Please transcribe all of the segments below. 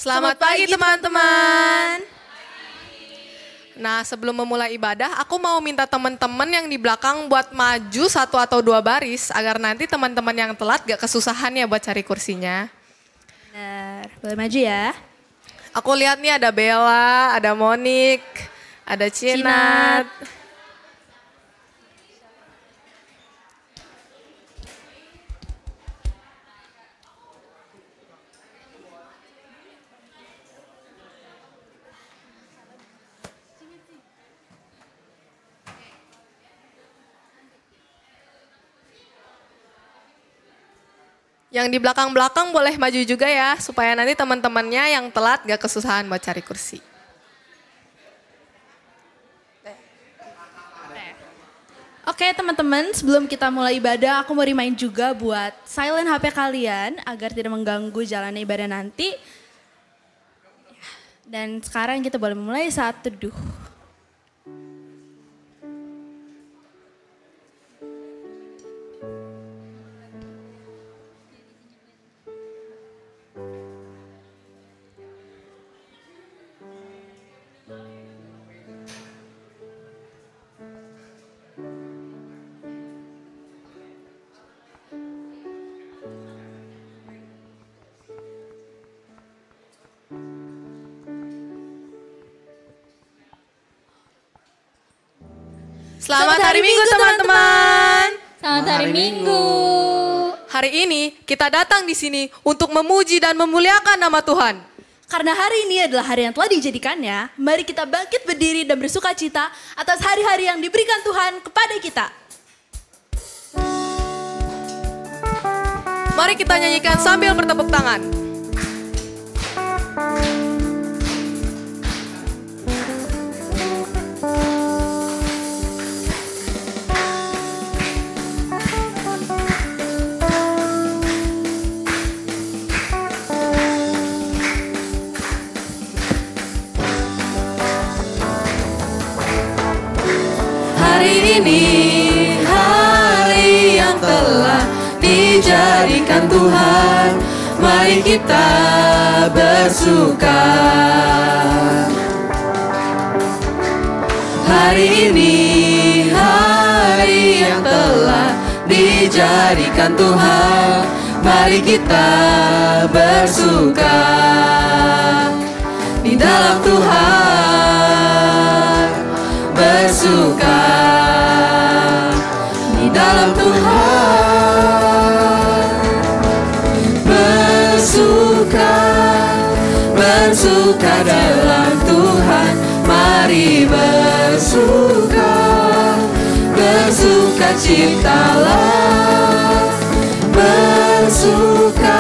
Selamat pagi teman-teman. Nah, sebelum memulai ibadah, aku mau minta teman-teman yang di belakang buat maju 1 atau 2 baris agar nanti teman-teman yang telat gak kesusahan ya buat cari kursinya. Benar, boleh maju ya. Aku lihat nih ada Bella, ada Monik, ada Cinat. Yang di belakang-belakang boleh maju juga ya, supaya nanti teman-temannya yang telat gak kesusahan buat cari kursi. Oke teman-teman, sebelum kita mulai ibadah, aku mau remind juga buat silent HP kalian agar tidak mengganggu jalannya ibadah nanti. Dan sekarang kita boleh mulai saat teduh. Selamat hari Minggu teman-teman. Selamat hari Minggu. Hari ini kita datang di sini untuk memuji dan memuliakan nama Tuhan. Karena hari ini adalah hari yang telah dijadikannya, mari kita bangkit berdiri dan bersuka cita atas hari-hari yang diberikan Tuhan kepada kita. Mari kita nyanyikan sambil bertepuk tangan. Hari ini hari yang telah dijadikan Tuhan, mari kita bersuka. Hari ini hari yang telah dijadikan Tuhan, mari kita bersuka di dalam Tuhan, bersuka di dalam Tuhan, bersuka, bersuka dalam Tuhan, mari bersuka, bersuka ciptalah, bersuka,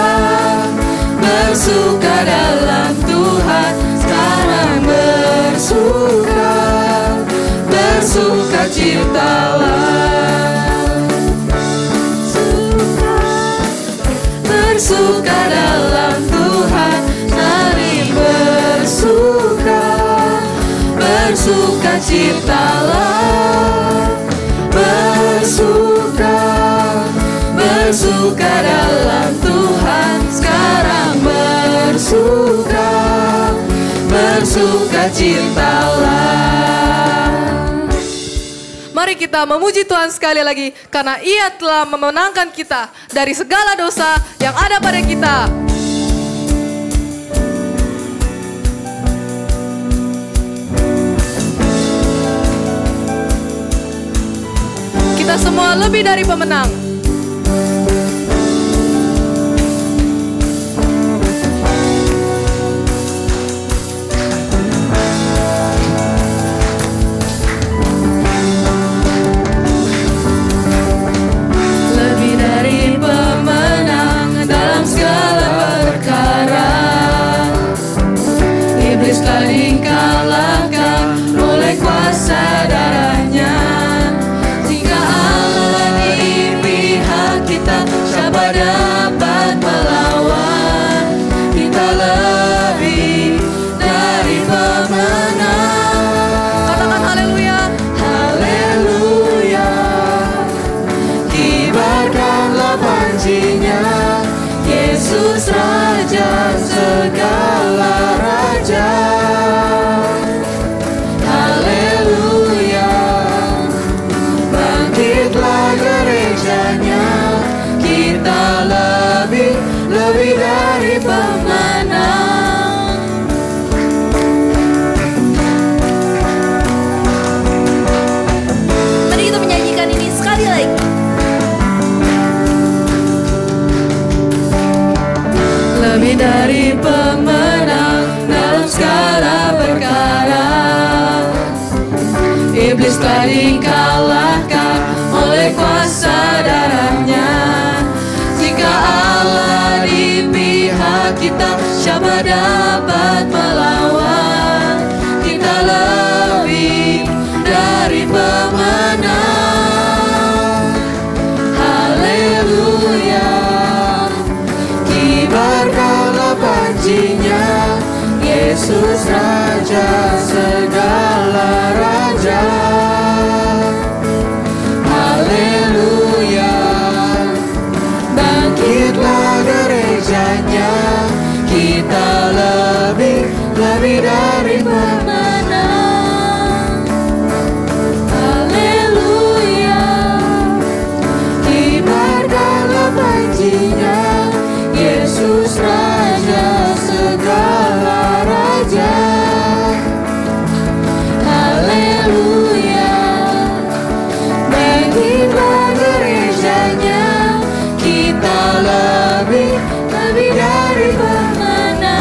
bersuka dalam Tuhan, sekarang bersuka, bersuka ciptalah, bersuka dalam Tuhan, mari bersuka, bersuka ciptalah, bersuka, bersuka dalam Tuhan, sekarang bersuka, bersuka ciptalah. Mari kita memuji Tuhan sekali lagi karena Ia telah memenangkan kita dari segala dosa yang ada pada kita. Kita semua lebih dari pemenang. Dapat melawan kita, lebih dari pemenang. Katakan haleluya. Haleluya. Kibarkanlah panjinya, Yesus Raja segala. lebih dari pemenang. Mari kita menyanyikan ini sekali lagi. Lebih dari pemenang dalam segala perkara. Iblis telah dikalahkan oleh kuasa darahnya. Jika Allah di pihak kita, siapa dapat melawan? Kita lebih dari pemenang. Haleluya. Kibarkanlah pancinya, Yesus Raja segala raja. Haleluya. Bangkitlah gerejanya, kita lebih dari pemenang. Haleluya. Kibarkanlah pancinya, Yesus Raja segala raja. Haleluya. Bangkitlah gerejanya, kita lebih dari pemenang.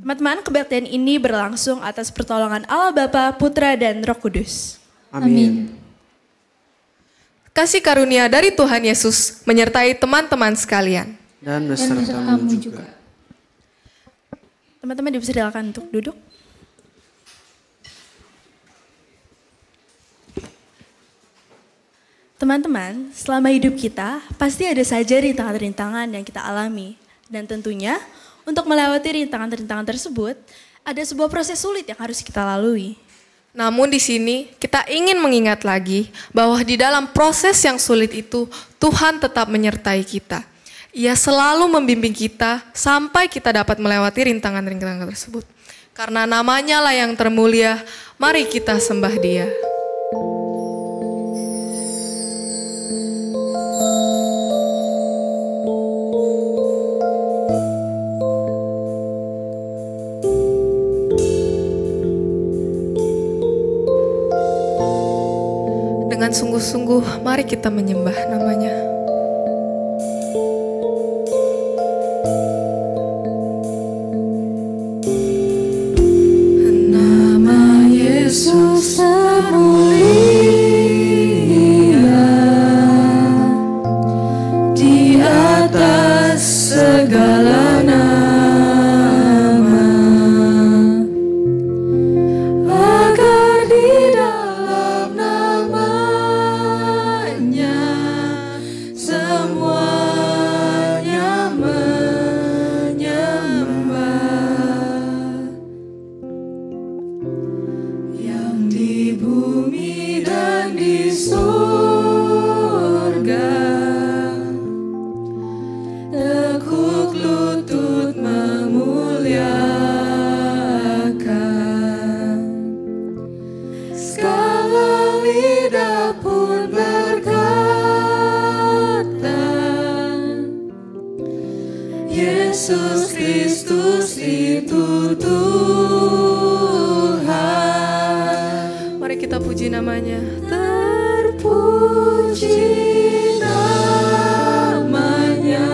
Teman-teman, kebaktian ini berlangsung atas pertolongan Allah Bapa, Putra, dan Roh Kudus. Amin. Kasih karunia dari Tuhan Yesus menyertai teman-teman sekalian. Dan besertamu juga. Teman-teman dipersilakan untuk duduk. Teman-teman, selama hidup kita pasti ada saja rintangan-rintangan yang kita alami. Dan tentunya untuk melewati rintangan-rintangan tersebut, ada sebuah proses sulit yang harus kita lalui. Namun di sini kita ingin mengingat lagi bahwa di dalam proses yang sulit itu Tuhan tetap menyertai kita. Ia selalu membimbing kita sampai kita dapat melewati rintangan-rintangan tersebut. Karena namanya lah yang termulia, mari kita sembah Dia. Dengan sungguh-sungguh mari kita menyembah namanya. Nama Yesus termulia di atas segala nama, agar di dalam namanya semuanya menyembah. Yang di bumi dan di surga tekuk lutut memuliakan, segala lidah pun berkata, Yesus Kristus itu Tuhan. Mari kita puji namanya. Terpuji namanya,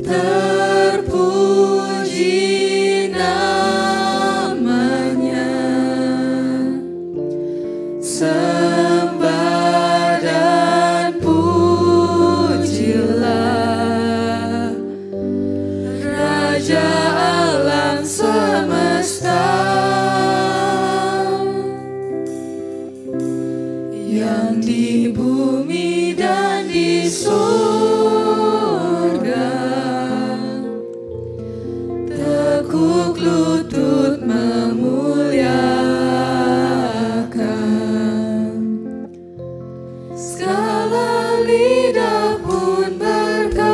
terpuji namanya, sembah dan pujilah Raja alam semesta. Yang di bumi dan di surga tekuk lutut memuliakan, segala lidah pun berkata,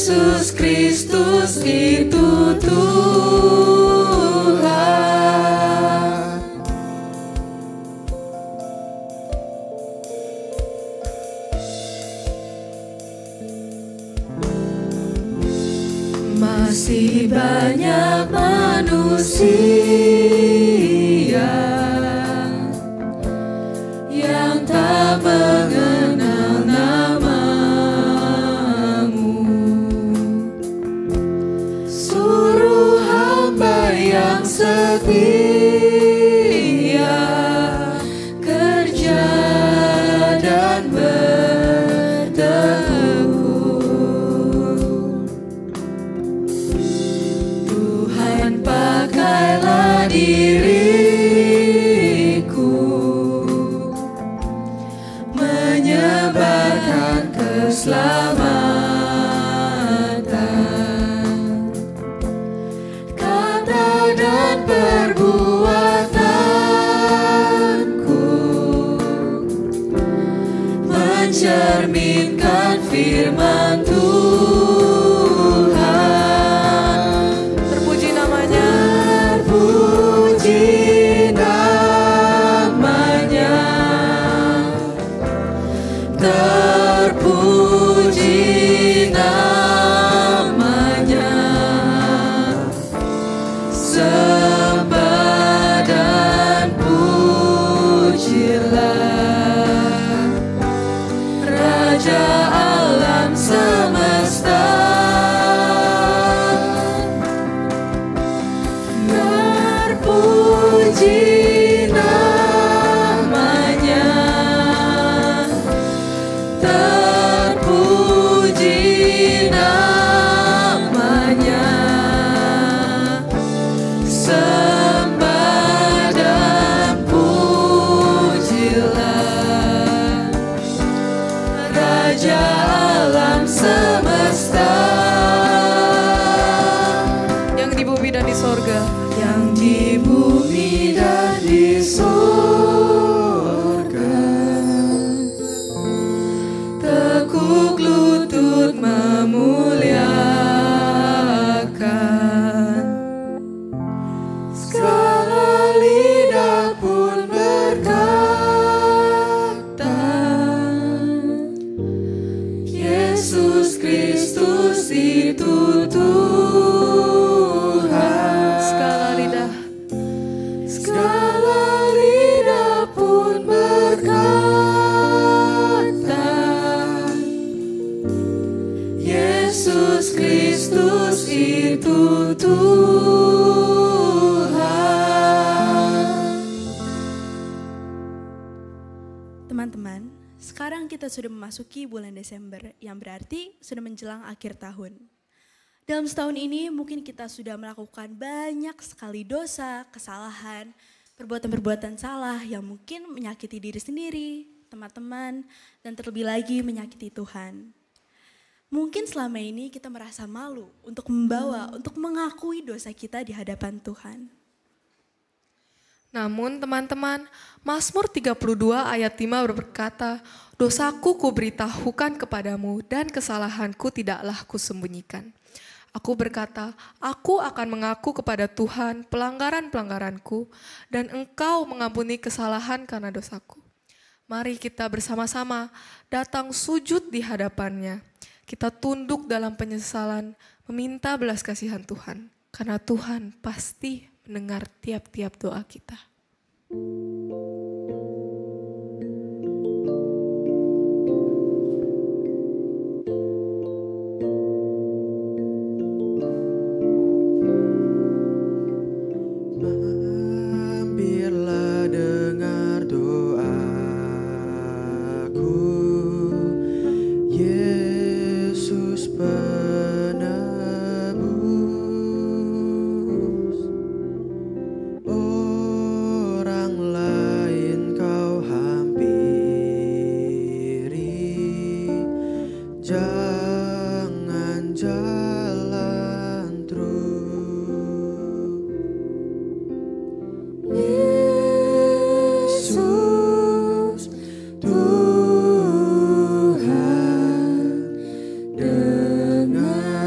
Yesus Kristus itu Tuhan. Masih banyak manusia yang tak mengenal namamu. Suruh hamba yang setia kerja dan bertekun. Tuhan pakailah diriku menyebarkan keselamatan, kata dan perbuatanku mencerminkan firman Tuhan. Terpuji namanya. Terpuji namanya, terpuji namanya, sembah dan pujilah Raja alam semesta. Terpuji namanya, terpuji namanya, sembah dan pujilah Raja alam semesta. Yang di bumi dan di sorga. Yang di bumi dan di sorga, tekuk lutut memuliakan, segala lidah pun berkata, Yesus Kristus itu Tuhan. Segala lidah pun berkata, Yesus Kristus itu Tuhan. Teman-teman, sekarang kita sudah memasuki bulan Desember, yang berarti sudah menjelang akhir tahun. Dalam setahun ini mungkin kita sudah melakukan banyak sekali dosa, kesalahan, perbuatan-perbuatan salah yang mungkin menyakiti diri sendiri, teman-teman, dan terlebih lagi menyakiti Tuhan. Mungkin selama ini kita merasa malu untuk untuk mengakui dosa kita di hadapan Tuhan. Namun teman-teman, Mazmur 32 ayat 5 berkata, dosaku kuberitahukan kepadamu dan kesalahanku tidaklah kusembunyikan. Aku berkata, aku akan mengaku kepada Tuhan pelanggaran-pelanggaranku dan Engkau mengampuni kesalahan karena dosaku. Mari kita bersama-sama datang sujud di hadapannya. Kita tunduk dalam penyesalan, meminta belas kasihan Tuhan. Karena Tuhan pasti mendengar tiap-tiap doa kita. Hampirlah dengar doaku, Yesus penebus. Orang lain kau hampiri, jangan jalan terus. Yesus Tuhan, dengar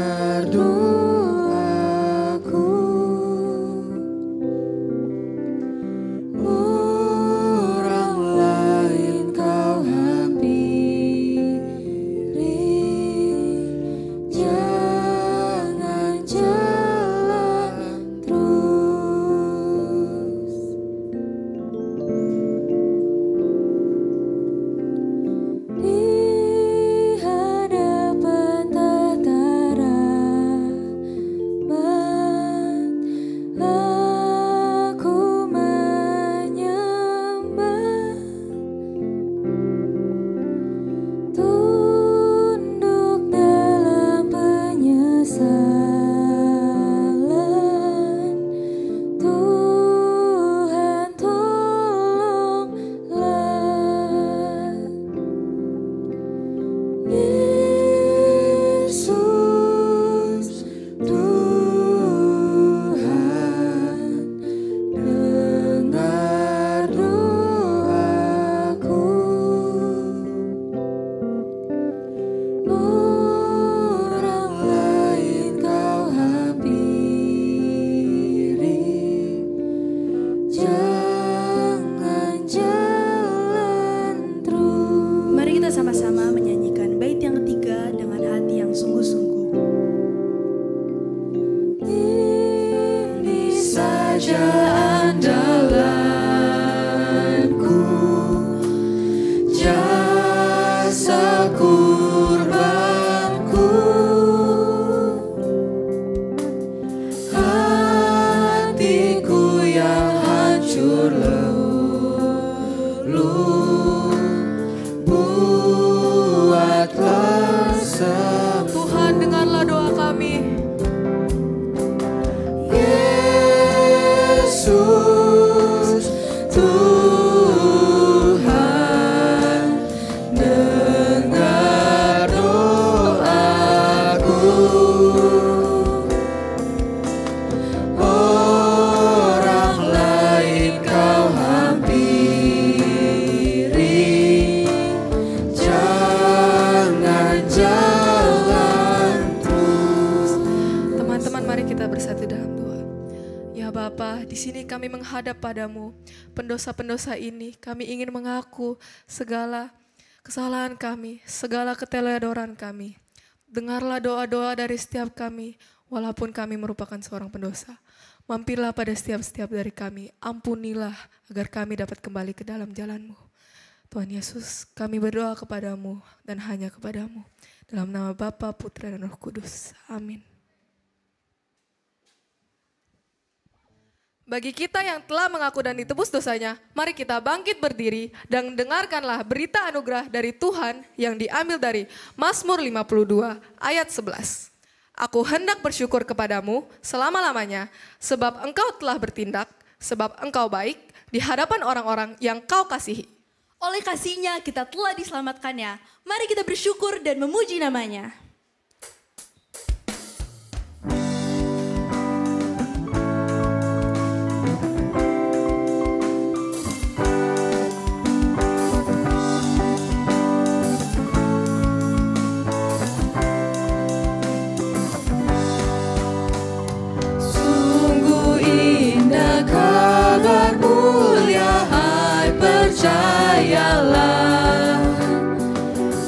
orang lain kau hampiri, jangan jalan terus. Mari kita sama-sama menyanyikan bait yang ketiga dengan hati yang sungguh-sungguh. Ini saja andalanku, jasa kurbanku, hatiku yang hancur luluh, buatlah sembuh. Tuhan, dengarlah doa kami. Yesus Tuhan, dengar doaku. Orang lain kau hampiri, jangan jalan terus. Teman-teman, mari kita bersatu dalam doa. Ya Bapa, di sini kami menghadap padamu. Pendosa-pendosa ini kami ingin mengaku segala kesalahan kami, segala keteledoran kami. Dengarlah doa-doa dari setiap kami, walaupun kami merupakan seorang pendosa. Mampirlah pada setiap dari kami, ampunilah agar kami dapat kembali ke dalam jalan-Mu. Tuhan Yesus, kami berdoa kepadamu dan hanya kepadamu. Dalam nama Bapa, Putra, dan Roh Kudus. Amin. Bagi kita yang telah mengaku dan ditebus dosanya, mari kita bangkit berdiri dan dengarkanlah berita anugerah dari Tuhan yang diambil dari Mazmur 52 ayat 11. Aku hendak bersyukur kepadamu selama-lamanya, sebab engkau telah bertindak, sebab engkau baik di hadapan orang-orang yang kau kasihi. Oleh kasih-Nya kita telah diselamatkannya. Mari kita bersyukur dan memuji nama-Nya. Sungguh indah kabar mulia, hai percayalah,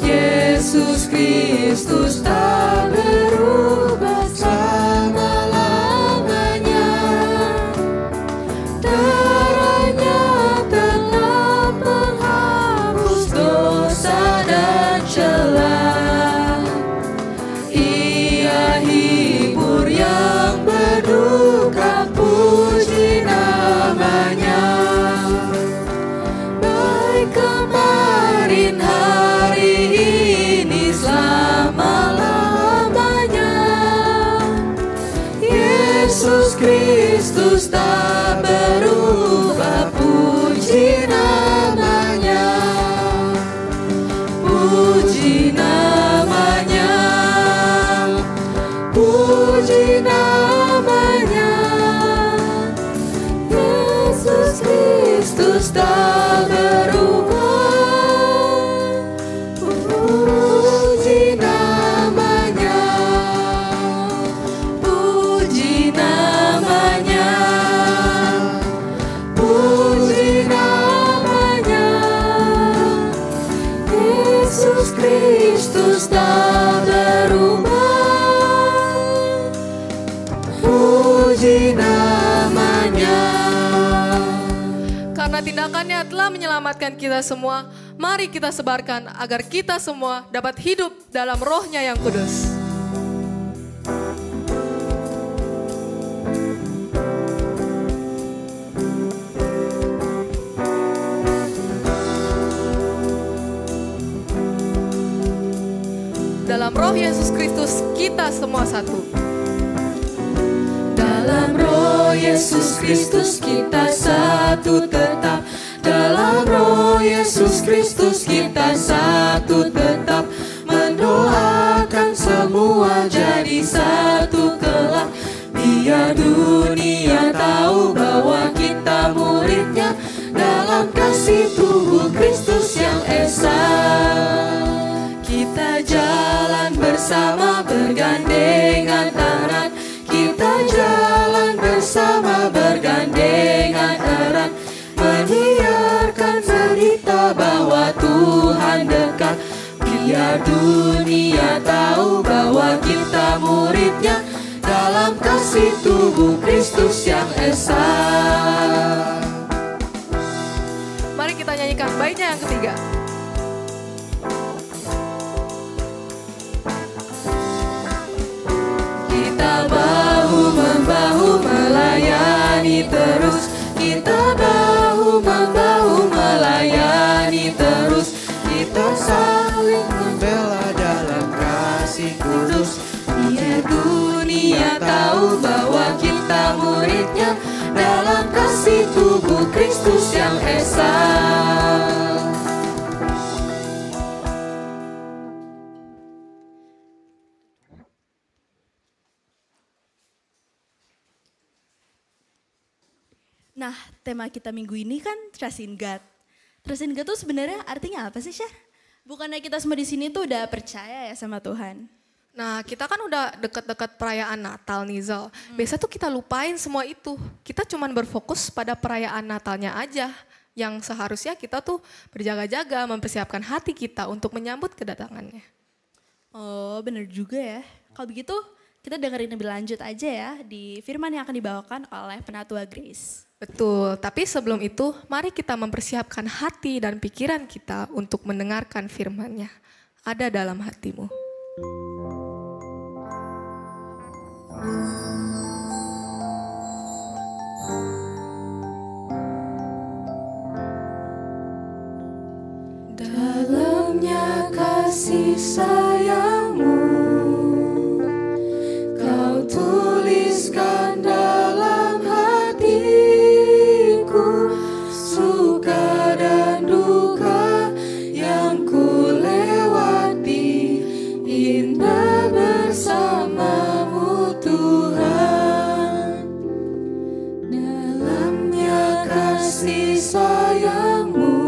Yesus Kristus tak berubah selama-lamanya. Darahnya tetap menghapus dosa dan celah. Ia hibur yang berduka, puji namanya. Baik kemarin, hari ini, selama-lamanya. Yesus Kristus tak berubah, puji namanya. Puji namanya, puji namanya. Yesus Kristus tak berubah, puji namanya. Puji namanya, puji namanya. Yesus Kristus tak berubah, puji namanya. Karena tindakannya telah menyelamatkan kita semua, mari kita sebarkan agar kita semua dapat hidup dalam Roh-Nya yang kudus. Dalam Roh Yesus Kristus kita semua satu. Dalam Roh Yesus Kristus kita satu tetap. Dalam Roh Yesus Kristus kita satu tetap. Mendoakan semua jadi satu kelak. Biar dunia tahu bahwa kita muridnya. Dalam kasih tubuh Kristus yang esa, kita jalan bersama bergandengan erat. Kita jalan bersama bergandengan erat, menyiarkan berita bahwa Tuhan dekat. Biar dunia tahu bahwa kita muridnya, dalam kasih tubuh Kristus yang esa. Mari kita nyanyikan baitnya yang ketiga. Kita bahu-membahu melayani terus. Kita bahu-membahu melayani terus. Kita saling Membela dalam kasih kudus. biar dunia tahu bahwa kita muridnya, dalam kasih tubuh Kristus yang esa. Nah, tema kita minggu ini kan Trust in God. Trust in God tuh sebenarnya artinya apa sih, Syah? Bukannya kita semua di sini tuh udah percaya ya sama Tuhan? Nah, kita kan udah deket-deket perayaan Natal nih, Zal. Biasa tuh kita lupain semua itu. Kita cuman berfokus pada perayaan Natalnya aja. Yang seharusnya kita tuh berjaga-jaga mempersiapkan hati kita untuk menyambut kedatangannya. Oh, bener juga ya. Kalau begitu, kita dengerin lebih lanjut aja ya di firman yang akan dibawakan oleh Penatua Grace. Betul, tapi sebelum itu mari kita mempersiapkan hati dan pikiran kita untuk mendengarkan firman-Nya. Ada dalam hatimu. Dalamnya kasih sayangmu, kau tuliskan dalam hatiku. Suka dan duka yang ku lewati, indah bersamamu Tuhan. Dalamnya kasih sayangmu,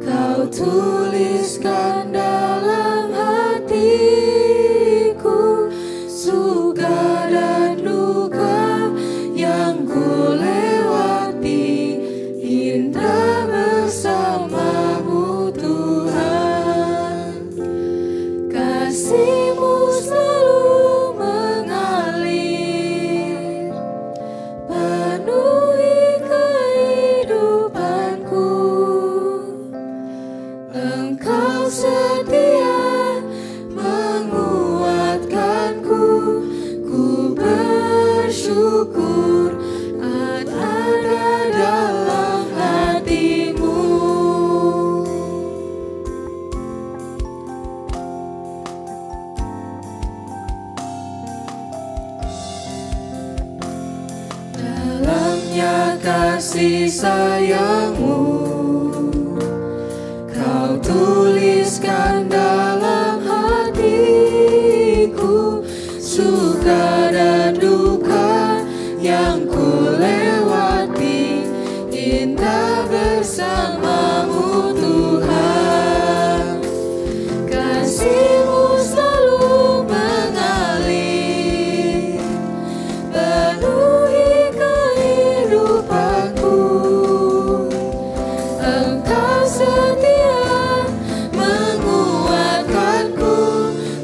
kau tuliskan dalam hatiku. Suka dan duka yang ku lewati, indah bersamamu Tuhan. Kasih-Mu selalu mengalir, penuhi kehidupanku. Engkau setia menguatkanku, ku bersyukur ada dalam hatimu. Dalamnya kasih sayangmu, kau tuliskan dalam hatiku. Suka dan duka yang ku lewati, indah bersamamu Tuhan. Kasih-Mu selalu mengalir, penuhi kehidupanku. Engkau setia menguatkanku,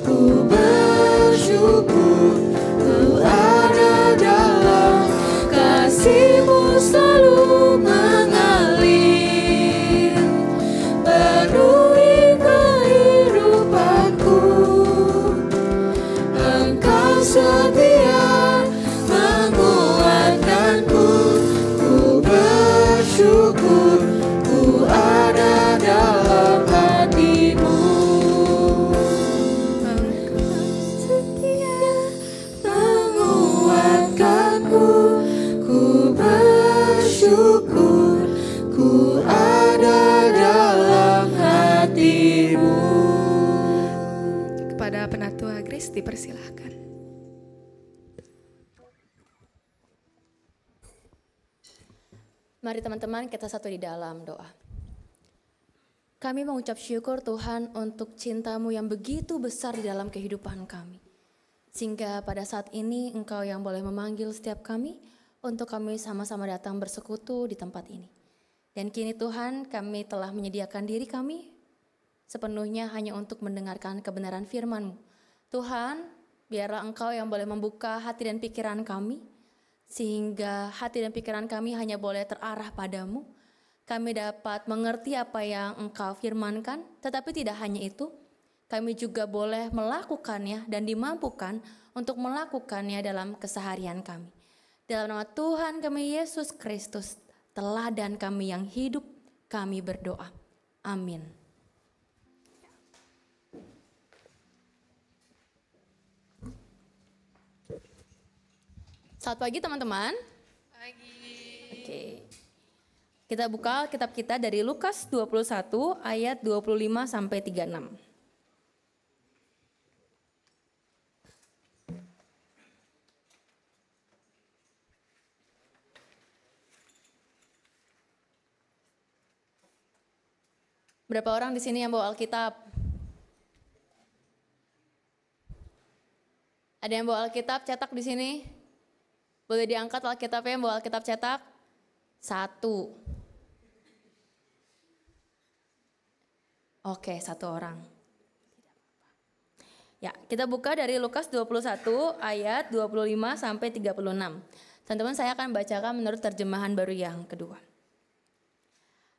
ku bersyukur ku ada dalam kasih-Mu selalu mengalir, penuhi kehidupanku. Engkau setia menguatkanku, ku bersyukur ku ada dalam hatimu. Engkau setia menguatkanku, ku bersyukur ku ada dalam hatimu. Kepada Penatua Grace dipersilahkan. Mari teman-teman kita satu di dalam doa. Kami mengucap syukur Tuhan untuk cinta-Mu yang begitu besar di dalam kehidupan kami. Sehingga pada saat ini Engkau yang boleh memanggil setiap kami untuk kami sama-sama datang bersekutu di tempat ini. Dan kini Tuhan, kami telah menyediakan diri kami sepenuhnya hanya untuk mendengarkan kebenaran firman-Mu. Tuhan, biarlah Engkau yang boleh membuka hati dan pikiran kami, sehingga hati dan pikiran kami hanya boleh terarah padamu. Kami dapat mengerti apa yang Engkau firmankan, tetapi tidak hanya itu, kami juga boleh melakukannya dan dimampukan untuk melakukannya dalam keseharian kami. Dalam nama Tuhan kami Yesus Kristus, teladan kami yang hidup, kami berdoa. Amin. Selamat pagi teman-teman. Pagi. Oke. Kita buka kitab kita dari Lukas 21 ayat 25 sampai 36. Berapa orang di sini yang bawa Alkitab? Ada yang bawa Alkitab cetak di sini? Boleh diangkat Alkitabnya yang bawa Alkitab cetak? 1. Oke, 1 orang. Ya, kita buka dari Lukas 21 ayat 25 sampai 36. Teman-teman, saya akan bacakan menurut terjemahan baru yang kedua.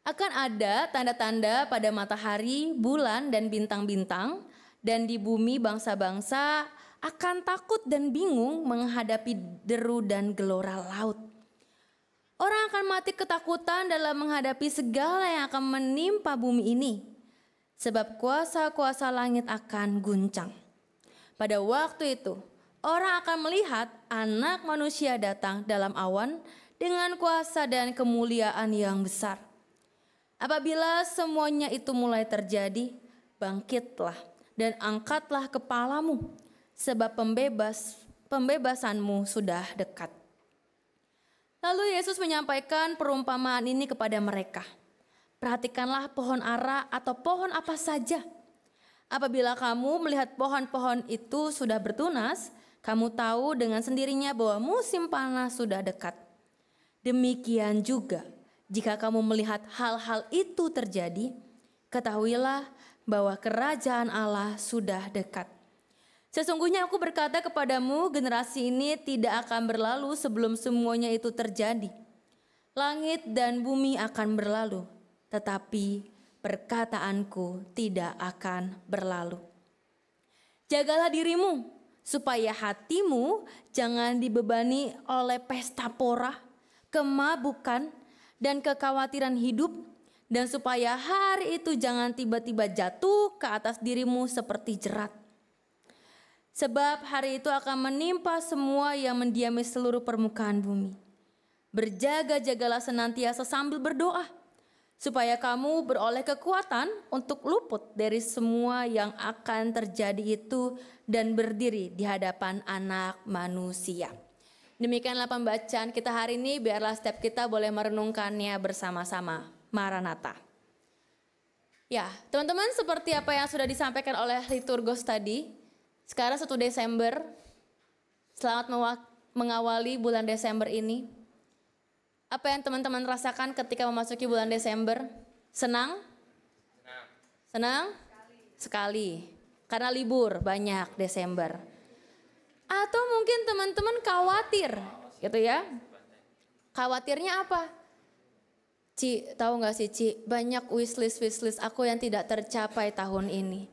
Akan ada tanda-tanda pada matahari, bulan, dan bintang-bintang, dan di bumi bangsa-bangsa akan takut dan bingung menghadapi deru dan gelora laut. Orang akan mati ketakutan dalam menghadapi segala yang akan menimpa bumi ini, sebab kuasa-kuasa langit akan guncang. Pada waktu itu, orang akan melihat Anak Manusia datang dalam awan dengan kuasa dan kemuliaan yang besar. Apabila semuanya itu mulai terjadi, bangkitlah dan angkatlah kepalamu, sebab pembebasanmu sudah dekat. Lalu Yesus menyampaikan perumpamaan ini kepada mereka. Perhatikanlah pohon ara atau pohon apa saja. Apabila kamu melihat pohon-pohon itu sudah bertunas, kamu tahu dengan sendirinya bahwa musim panas sudah dekat. Demikian juga, jika kamu melihat hal-hal itu terjadi, ketahuilah bahwa kerajaan Allah sudah dekat. Sesungguhnya aku berkata kepadamu, generasi ini tidak akan berlalu sebelum semuanya itu terjadi. Langit dan bumi akan berlalu, tetapi perkataanku tidak akan berlalu. Jagalah dirimu, supaya hatimu jangan dibebani oleh pesta pora, kemabukan, dan kekhawatiran hidup, dan supaya hari itu jangan tiba-tiba jatuh ke atas dirimu seperti jerat. Sebab hari itu akan menimpa semua yang mendiami seluruh permukaan bumi. Berjaga-jagalah senantiasa sambil berdoa, supaya kamu beroleh kekuatan untuk luput dari semua yang akan terjadi itu dan berdiri di hadapan Anak Manusia. Demikianlah pembacaan kita hari ini, biarlah setiap kita boleh merenungkannya bersama-sama. Maranatha. Ya, teman-teman, seperti apa yang sudah disampaikan oleh liturgos tadi, sekarang 1 Desember, selamat mengawali bulan Desember ini. Apa yang teman-teman rasakan ketika memasuki bulan Desember? Senang? Senang? Sekali. Karena libur banyak Desember. Atau mungkin teman-teman khawatir, gitu ya. Khawatirnya apa? Ci, tahu gak sih Ci, banyak wishlist aku yang tidak tercapai tahun ini.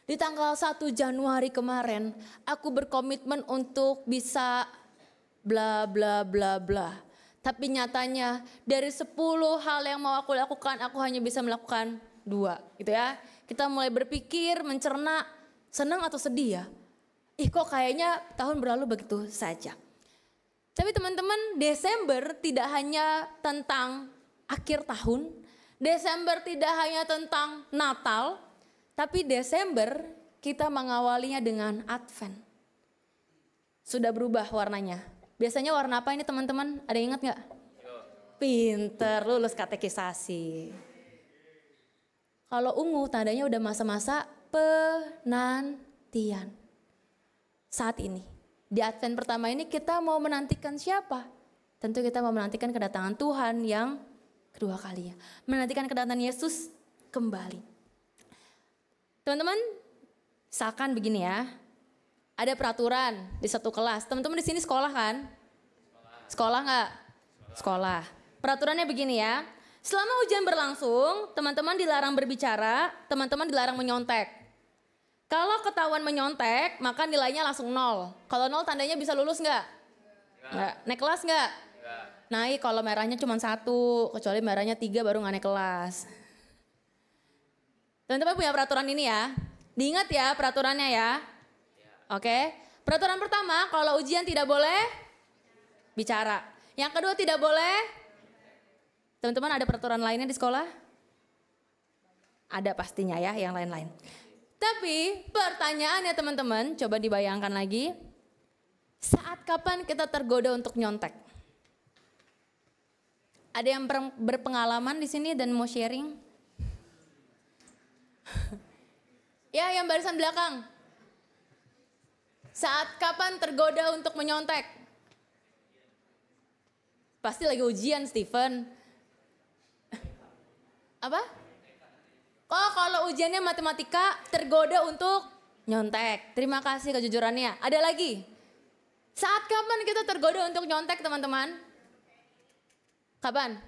Di tanggal 1 Januari kemarin, aku berkomitmen untuk bisa bla bla bla bla. Tapi nyatanya dari 10 hal yang mau aku lakukan, aku hanya bisa melakukan 2, gitu ya. Kita mulai berpikir, mencerna, senang atau sedih ya? Ih kok kayaknya tahun berlalu begitu saja. Tapi teman-teman, Desember tidak hanya tentang akhir tahun. Desember tidak hanya tentang Natal. Tapi Desember kita mengawalinya dengan Advent. Sudah berubah warnanya. Biasanya warna apa ini teman-teman? Ada yang ingat gak? Pinter, lulus katekisasi. Kalau ungu tandanya udah masa-masa penantian. Saat ini, di Advent pertama ini kita mau menantikan siapa? Tentu kita mau menantikan kedatangan Tuhan yang kedua kalinya. Menantikan kedatangan Yesus kembali. Teman-teman, misalkan begini ya. Ada peraturan di satu kelas. Teman-teman di sini sekolah kan? Sekolah nggak? Sekolah. Peraturannya begini ya. Selama ujian berlangsung, teman-teman dilarang berbicara, teman-teman dilarang menyontek. Kalau ketahuan menyontek, maka nilainya langsung 0. Kalau 0 tandanya bisa lulus nggak? Nggak. Naik kelas nggak? Naik kalau merahnya cuma 1, kecuali merahnya 3 baru nggak naik kelas. Teman-teman punya peraturan ini ya. Diingat ya peraturannya ya. Oke. Peraturan pertama, kalau ujian tidak boleh bicara. Yang kedua tidak boleh. Teman-teman ada peraturan lainnya di sekolah? Ada pastinya ya yang lain-lain. Tapi pertanyaannya teman-teman, coba dibayangkan lagi. Saat kapan kita tergoda untuk nyontek? Ada yang berpengalaman di sini dan mau sharing? Ya, yang barisan belakang. Saat kapan tergoda untuk menyontek? Pasti lagi ujian, Steven. Apa? Oh, kalau ujiannya matematika tergoda untuk nyontek. Terima kasih kejujurannya. Ada lagi? Saat kapan kita tergoda untuk nyontek, teman-teman? Kapan?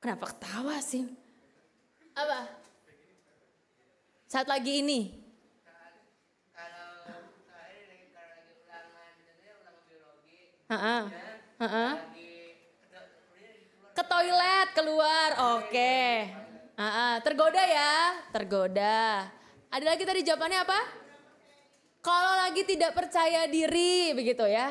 Kenapa ketawa sih? Apa? Saat lagi ini? Ke toilet, keluar, oke. Tergoda ya, tergoda. Ada lagi tadi jawabannya apa? Kalau lagi tidak percaya diri, begitu ya.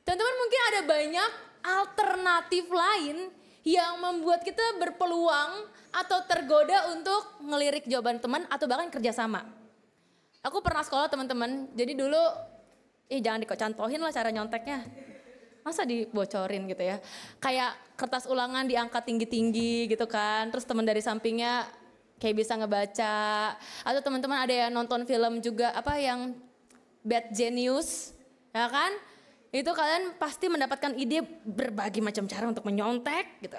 Teman-teman mungkin ada banyak alternatif lain yang membuat kita berpeluang atau tergoda untuk ngelirik jawaban teman atau bahkan kerjasama. Aku pernah sekolah teman-teman, jadi dulu, jangan dicontohin lah cara nyonteknya. Masa dibocorin gitu ya. Kayak kertas ulangan diangkat tinggi-tinggi gitu kan. Terus teman dari sampingnya kayak bisa ngebaca. Atau teman-teman ada yang nonton film juga apa yang Bad Genius. Ya kan? Itu kalian pasti mendapatkan ide berbagai macam cara untuk menyontek gitu.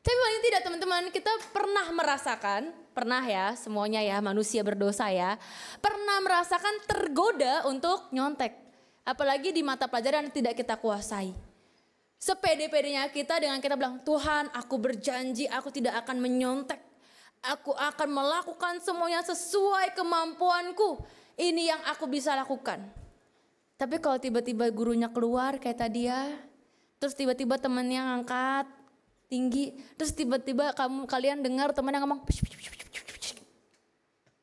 Tapi paling tidak teman-teman kita pernah merasakan. Pernah ya semuanya ya manusia berdosa ya. Pernah merasakan tergoda untuk nyontek. Apalagi di mata pelajaran yang tidak kita kuasai. Sepede-pedenya kita dengan kita bilang, Tuhan aku berjanji aku tidak akan menyontek. Aku akan melakukan semuanya sesuai kemampuanku. Ini yang aku bisa lakukan. Tapi kalau tiba-tiba gurunya keluar kayak tadi ya. Terus tiba-tiba temannya ngangkat tinggi. Terus tiba-tiba kalian dengar temannya ngomong.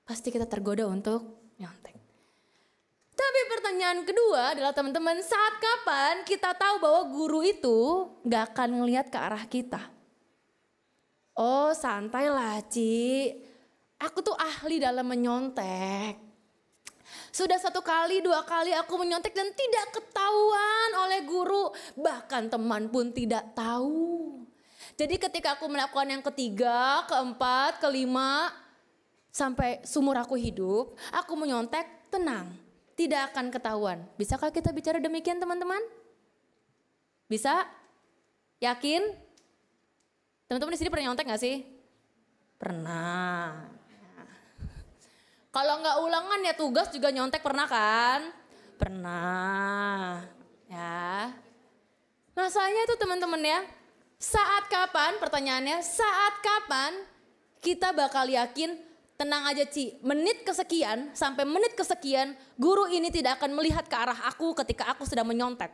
Pasti kita tergoda untuk nyontek. Tapi pertanyaan kedua adalah teman-teman, saat kapan kita tahu bahwa guru itu gak akan ngelihat ke arah kita? Oh santai lah Ci, aku tuh ahli dalam menyontek. Sudah 1 kali 2 kali aku menyontek dan tidak ketahuan oleh guru. Bahkan teman pun tidak tahu. Jadi ketika aku melakukan yang ketiga, keempat, kelima, sampai seumur aku hidup, aku menyontek tenang. Tidak akan ketahuan. Bisakah kita bicara demikian teman-teman? Bisa? Yakin? Teman-teman di sini pernah nyontek gak sih? Pernah. Kalau nggak ulangan ya tugas juga nyontek pernah kan? Pernah. Ya. Masalahnya itu teman-teman ya. Saat kapan pertanyaannya? Saat kapan kita bakal yakin? Tenang aja Ci, menit kesekian sampai menit kesekian guru ini tidak akan melihat ke arah aku ketika aku sedang menyontek.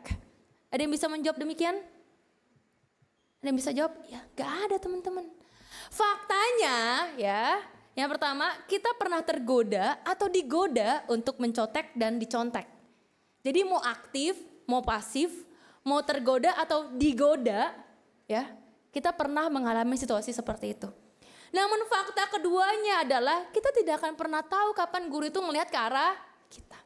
Ada yang bisa menjawab demikian? Ada yang bisa jawab? Ya gak ada teman-teman. Faktanya ya, yang pertama kita pernah tergoda atau digoda untuk mencontek dan dicontek. Jadi mau aktif, mau pasif, mau tergoda atau digoda ya, kita pernah mengalami situasi seperti itu. Namun fakta keduanya adalah kita tidak akan pernah tahu kapan guru itu melihat ke arah kita.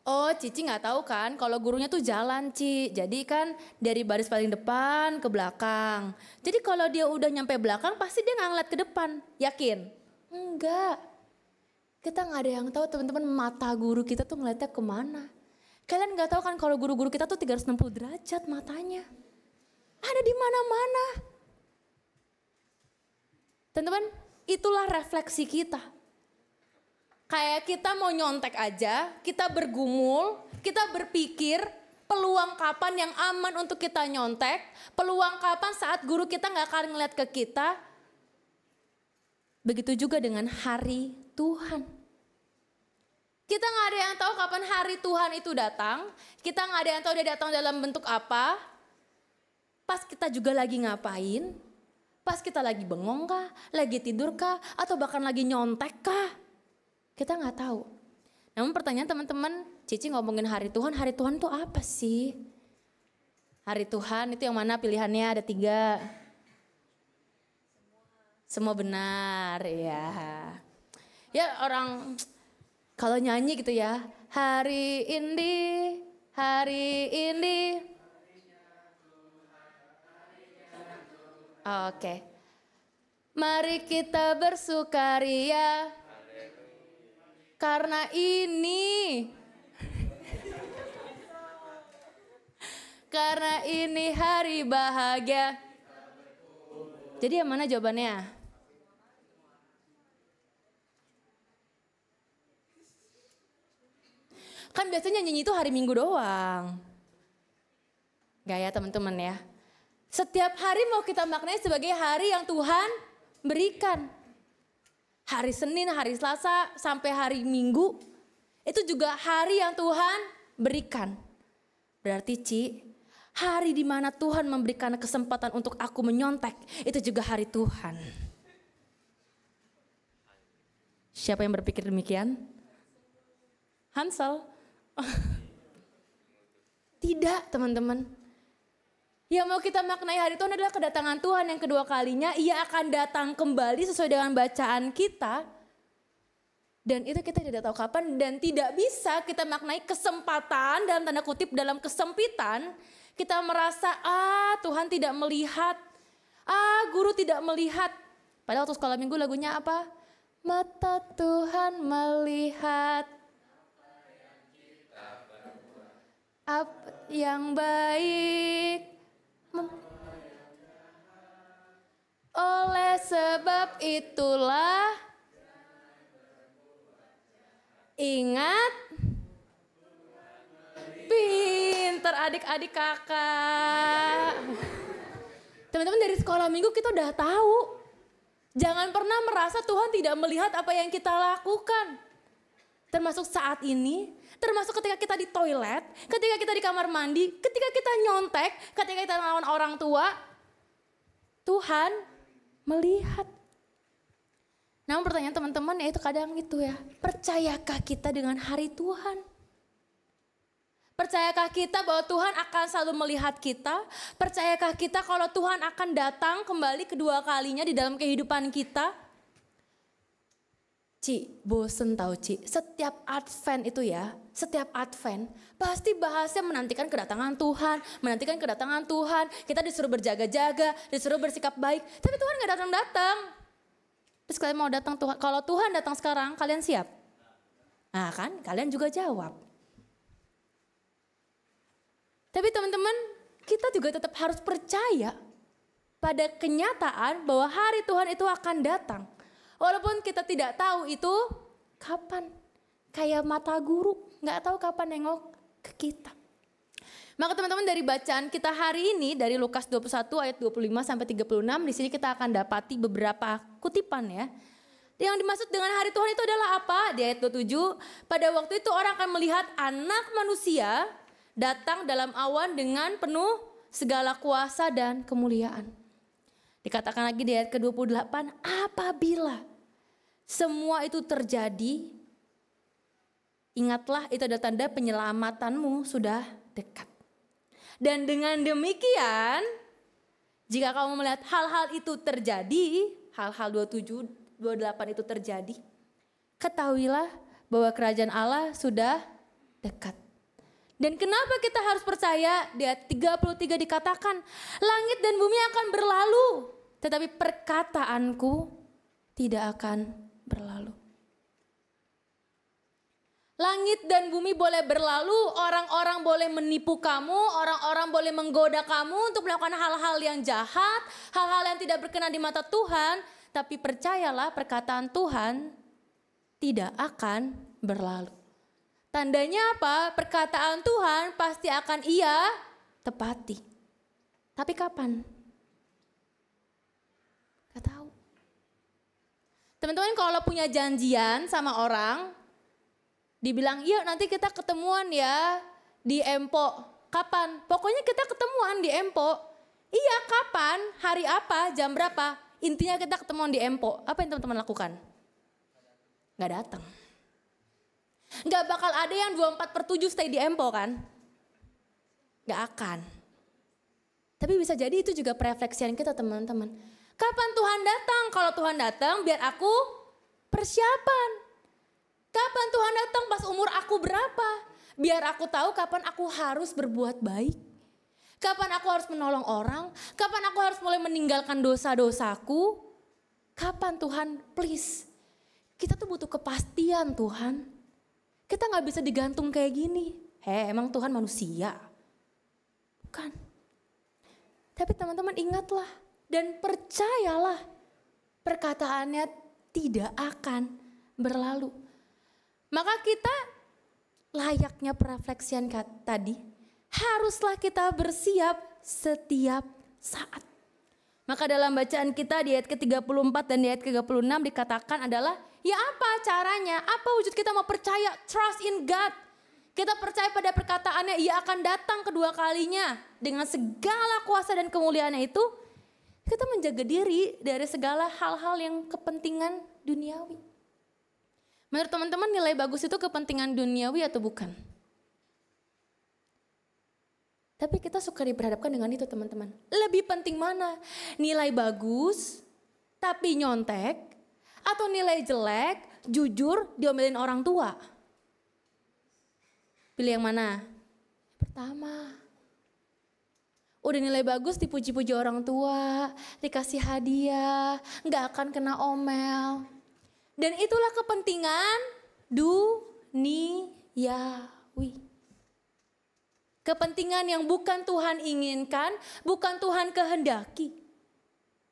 Oh, Cici nggak tahu kan kalau gurunya tuh jalan, Ci. Jadi kan dari baris paling depan ke belakang. Jadi kalau dia udah nyampe belakang pasti dia nggak ngeliat ke depan. Yakin? Enggak. Kita nggak ada yang tahu teman-teman mata guru kita tuh ngeliatnya kemana. Kalian nggak tahu kan kalau guru-guru kita tuh 360 derajat matanya. Ada di mana-mana. Teman-teman, itulah refleksi kita. Kayak kita mau nyontek aja, kita bergumul, kita berpikir peluang kapan yang aman untuk kita nyontek, peluang kapan saat guru kita gak akan ngeliat ke kita. Begitu juga dengan hari Tuhan. Kita gak ada yang tahu kapan hari Tuhan itu datang, kita gak ada yang tahu dia datang dalam bentuk apa. Pas kita juga lagi ngapain, pas kita lagi bengong kah, lagi tidur kah, atau bahkan lagi nyontek kah. Kita nggak tahu. Namun pertanyaan teman-teman, Cici ngomongin hari Tuhan itu apa sih? Hari Tuhan itu yang mana pilihannya ada 3. Semua benar, ya. Ya orang kalau nyanyi gitu ya, hari ini. Oke. Mari kita bersukaria. Karena ini hari bahagia. Jadi yang mana jawabannya? Kan biasanya nyanyi itu hari Minggu doang. Gak ya teman-teman ya. Setiap hari mau kita maknai sebagai hari yang Tuhan berikan. Hari Senin, hari Selasa, sampai hari Minggu, itu juga hari yang Tuhan berikan. Berarti Ci, hari di mana Tuhan memberikan kesempatan untuk aku menyontek, itu juga hari Tuhan. Siapa yang berpikir demikian? Hansel? Tidak teman-teman. Yang mau kita maknai hari Tuhan adalah kedatangan Tuhan yang kedua kalinya. Ia akan datang kembali sesuai dengan bacaan kita. Dan itu kita tidak tahu kapan dan tidak bisa kita maknai kesempatan dalam tanda kutip dalam kesempitan. Kita merasa Tuhan tidak melihat. Guru tidak melihat. Padahal waktu sekolah minggu lagunya apa? Mata Tuhan melihat apa yang baik. Oleh sebab itulah ingat, pinter adik-adik kakak. Teman-teman dari sekolah minggu kita udah tahu. Jangan pernah merasa Tuhan tidak melihat apa yang kita lakukan. Termasuk saat ini, termasuk ketika kita di toilet, ketika kita di kamar mandi, ketika kita nyontek, ketika kita melawan orang tua, Tuhan melihat. Namun pertanyaan teman-teman yaitu kadang itu ya, percayakah kita dengan hari Tuhan? Percayakah kita bahwa Tuhan akan selalu melihat kita? Percayakah kita kalau Tuhan akan datang kembali kedua kalinya di dalam kehidupan kita? Ci, bosen tau Ci, setiap Advent itu ya, setiap Advent pasti bahasnya menantikan kedatangan Tuhan, menantikan kedatangan Tuhan. Kita disuruh berjaga-jaga, disuruh bersikap baik, tapi Tuhan gak datang-datang. Terus kalian mau datang Tuhan, kalau Tuhan datang sekarang kalian siap? Nah kan, kalian juga jawab. Tapi teman-teman, kita juga tetap harus percaya pada kenyataan bahwa hari Tuhan itu akan datang. Walaupun kita tidak tahu itu kapan. Kayak mata guru, gak tahu kapan nengok ke kita. Maka teman-teman dari bacaan kita hari ini dari Lukas 21 ayat 25 sampai 36. Di sini kita akan dapati beberapa kutipan ya. Yang dimaksud dengan hari Tuhan itu adalah apa? Di ayat 27, pada waktu itu orang akan melihat anak manusia datang dalam awan dengan penuh segala kuasa dan kemuliaan. Dikatakan lagi di ayat ke-28, apabila semua itu terjadi, ingatlah itu ada tanda penyelamatanmu sudah dekat. Dan dengan demikian, jika kamu melihat hal-hal itu terjadi, hal-hal 27, 28 itu terjadi, ketahuilah bahwa kerajaan Allah sudah dekat. Dan kenapa kita harus percaya? Di ayat 33 dikatakan, langit dan bumi akan berlalu, tetapi perkataanku tidak akan berlalu. Langit dan bumi boleh berlalu, orang-orang boleh menipu kamu, orang-orang boleh menggoda kamu untuk melakukan hal-hal yang jahat, hal-hal yang tidak berkenan di mata Tuhan. Tapi percayalah, perkataan Tuhan tidak akan berlalu. Tandanya apa? Perkataan Tuhan pasti akan Ia tepati. Tapi kapan? Gak tahu. Teman-teman kalau punya janjian sama orang, dibilang, yuk nanti kita ketemuan ya di Empo. Kapan? Pokoknya kita ketemuan di Empo. Iya, kapan? Hari apa? Jam berapa? Intinya kita ketemuan di Empo. Apa yang teman-teman lakukan? Gak datang. Gak bakal ada yang 24/7 stay di Empo kan? Gak akan. Tapi bisa jadi itu juga perefleksian kita teman-teman. Kapan Tuhan datang? Kalau Tuhan datang biar aku persiapan. Kapan Tuhan datang pas umur aku berapa? Biar aku tahu kapan aku harus berbuat baik. Kapan aku harus menolong orang? Kapan aku harus mulai meninggalkan dosa-dosaku? Kapan Tuhan? Please. Kita tuh butuh kepastian Tuhan. Kita gak bisa digantung kayak gini. Emang Tuhan manusia? Bukan. Tapi teman-teman ingatlah dan percayalah perkataannya tidak akan berlalu. Maka kita layaknya perefleksian tadi, haruslah kita bersiap setiap saat. Maka dalam bacaan kita di ayat ke-34 dan di ayat ke-36 dikatakan adalah, ya apa caranya, apa wujud kita mau percaya, trust in God. Kita percaya pada perkataannya, Ia akan datang kedua kalinya. Dengan segala kuasa dan kemuliaannya itu, kita menjaga diri dari segala hal-hal yang kepentingan duniawi. Menurut teman-teman nilai bagus itu kepentingan duniawi atau bukan? Tapi kita suka diperhadapkan dengan itu teman-teman. Lebih penting mana? Nilai bagus tapi nyontek, atau nilai jelek, jujur diomelin orang tua? Pilih yang mana? Pertama. Udah nilai bagus dipuji-puji orang tua, dikasih hadiah, gak akan kena omel. Dan itulah kepentingan duniawi. Kepentingan yang bukan Tuhan inginkan, bukan Tuhan kehendaki.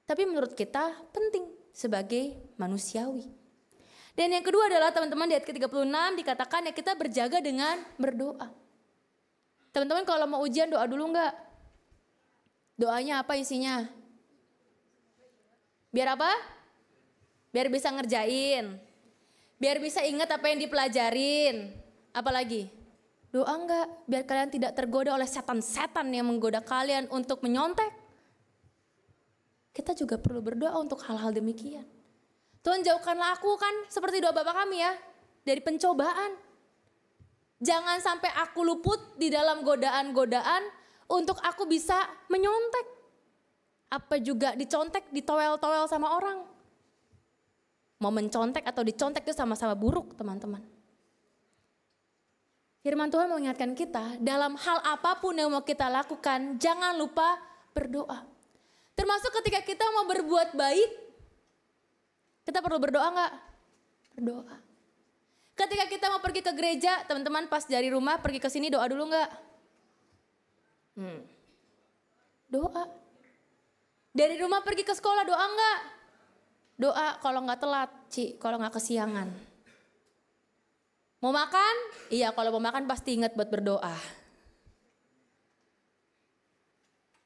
Tapi menurut kita penting sebagai manusiawi. Dan yang kedua adalah teman-teman di ayat ke-36 dikatakan ya kita berjaga dengan berdoa. Teman-teman kalau mau ujian doa dulu enggak? Doanya apa isinya? Biar apa? Biar bisa ngerjain. Biar bisa ingat apa yang dipelajarin. Apalagi? Doa enggak? Biar kalian tidak tergoda oleh setan-setan yang menggoda kalian untuk menyontek. Kita juga perlu berdoa untuk hal-hal demikian. Tuhan jauhkanlah aku kan seperti doa Bapa kami ya. Dari pencobaan. Jangan sampai aku luput di dalam godaan-godaan untuk aku bisa menyontek. Apa juga dicontek, ditowel-towel sama orang. Mau mencontek atau dicontek itu sama-sama buruk teman-teman. Firman Tuhan mengingatkan kita dalam hal apapun yang mau kita lakukan jangan lupa berdoa. Termasuk ketika kita mau berbuat baik, kita perlu berdoa enggak? Berdoa. Ketika kita mau pergi ke gereja, teman-teman pas dari rumah pergi ke sini doa dulu enggak? Doa. Dari rumah pergi ke sekolah doa enggak? Doa kalau enggak telat, kalau enggak kesiangan. Mau makan? Iya kalau mau makan pasti ingat buat berdoa.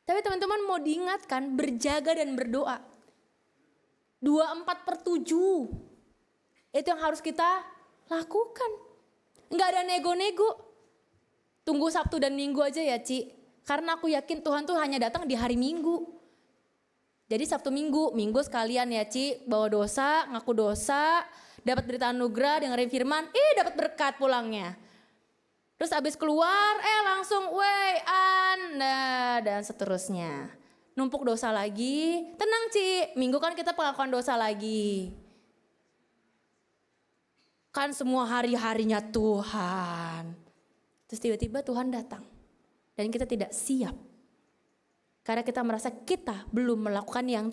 Tapi teman-teman mau diingatkan berjaga dan berdoa. 24/7. Itu yang harus kita lakukan. Enggak ada nego-nego. Tunggu Sabtu dan Minggu aja ya Ci. Karena aku yakin Tuhan tuh hanya datang di hari Minggu. Jadi Sabtu Minggu sekalian ya Ci. Bawa dosa, ngaku dosa. Dapat berita anugerah, dengerin firman. Dapat berkat pulangnya. Terus abis keluar, langsung dan seterusnya. Numpuk dosa lagi, tenang Ci, Minggu kan kita pengakuan dosa lagi. Kan semua hari-harinya Tuhan. Terus tiba-tiba Tuhan datang dan kita tidak siap. Karena kita merasa kita belum melakukan yang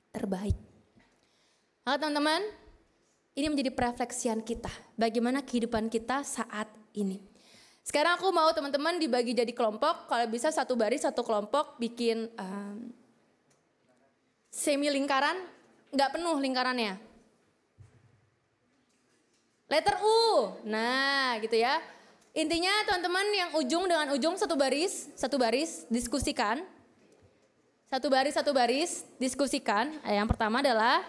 terbaik. Maka teman-teman, ini menjadi refleksian kita. Bagaimana kehidupan kita saat ini. Sekarang aku mau teman-teman dibagi jadi kelompok. Kalau bisa satu baris, satu kelompok bikin semi lingkaran. Nggak penuh lingkarannya. Letter U. Nah gitu ya. Intinya teman-teman yang ujung dengan ujung satu baris diskusikan. Satu baris diskusikan. Yang pertama adalah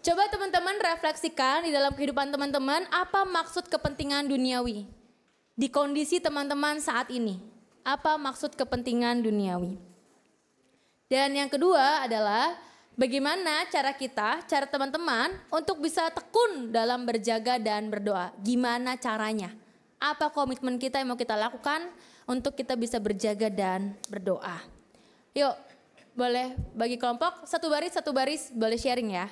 coba teman-teman refleksikan di dalam kehidupan teman-teman apa maksud kepentingan duniawi. Di kondisi teman-teman saat ini. Apa maksud kepentingan duniawi. Dan yang kedua adalah bagaimana cara kita, cara teman-teman untuk bisa tekun dalam berjaga dan berdoa. Gimana caranya? Apa komitmen kita yang mau kita lakukan untuk kita bisa berjaga dan berdoa. Yuk, boleh bagi kelompok satu baris boleh sharing ya.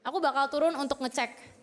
Aku bakal turun untuk ngecek.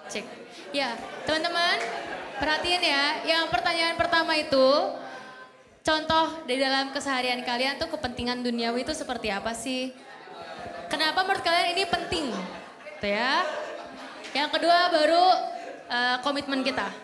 Cek. Ya, teman-teman, perhatiin ya. Yang pertanyaan pertama itu, contoh di dalam keseharian kalian tuh kepentingan duniawi itu seperti apa sih? Kenapa menurut kalian ini penting? Tuh ya. Yang kedua baru komitmen kita.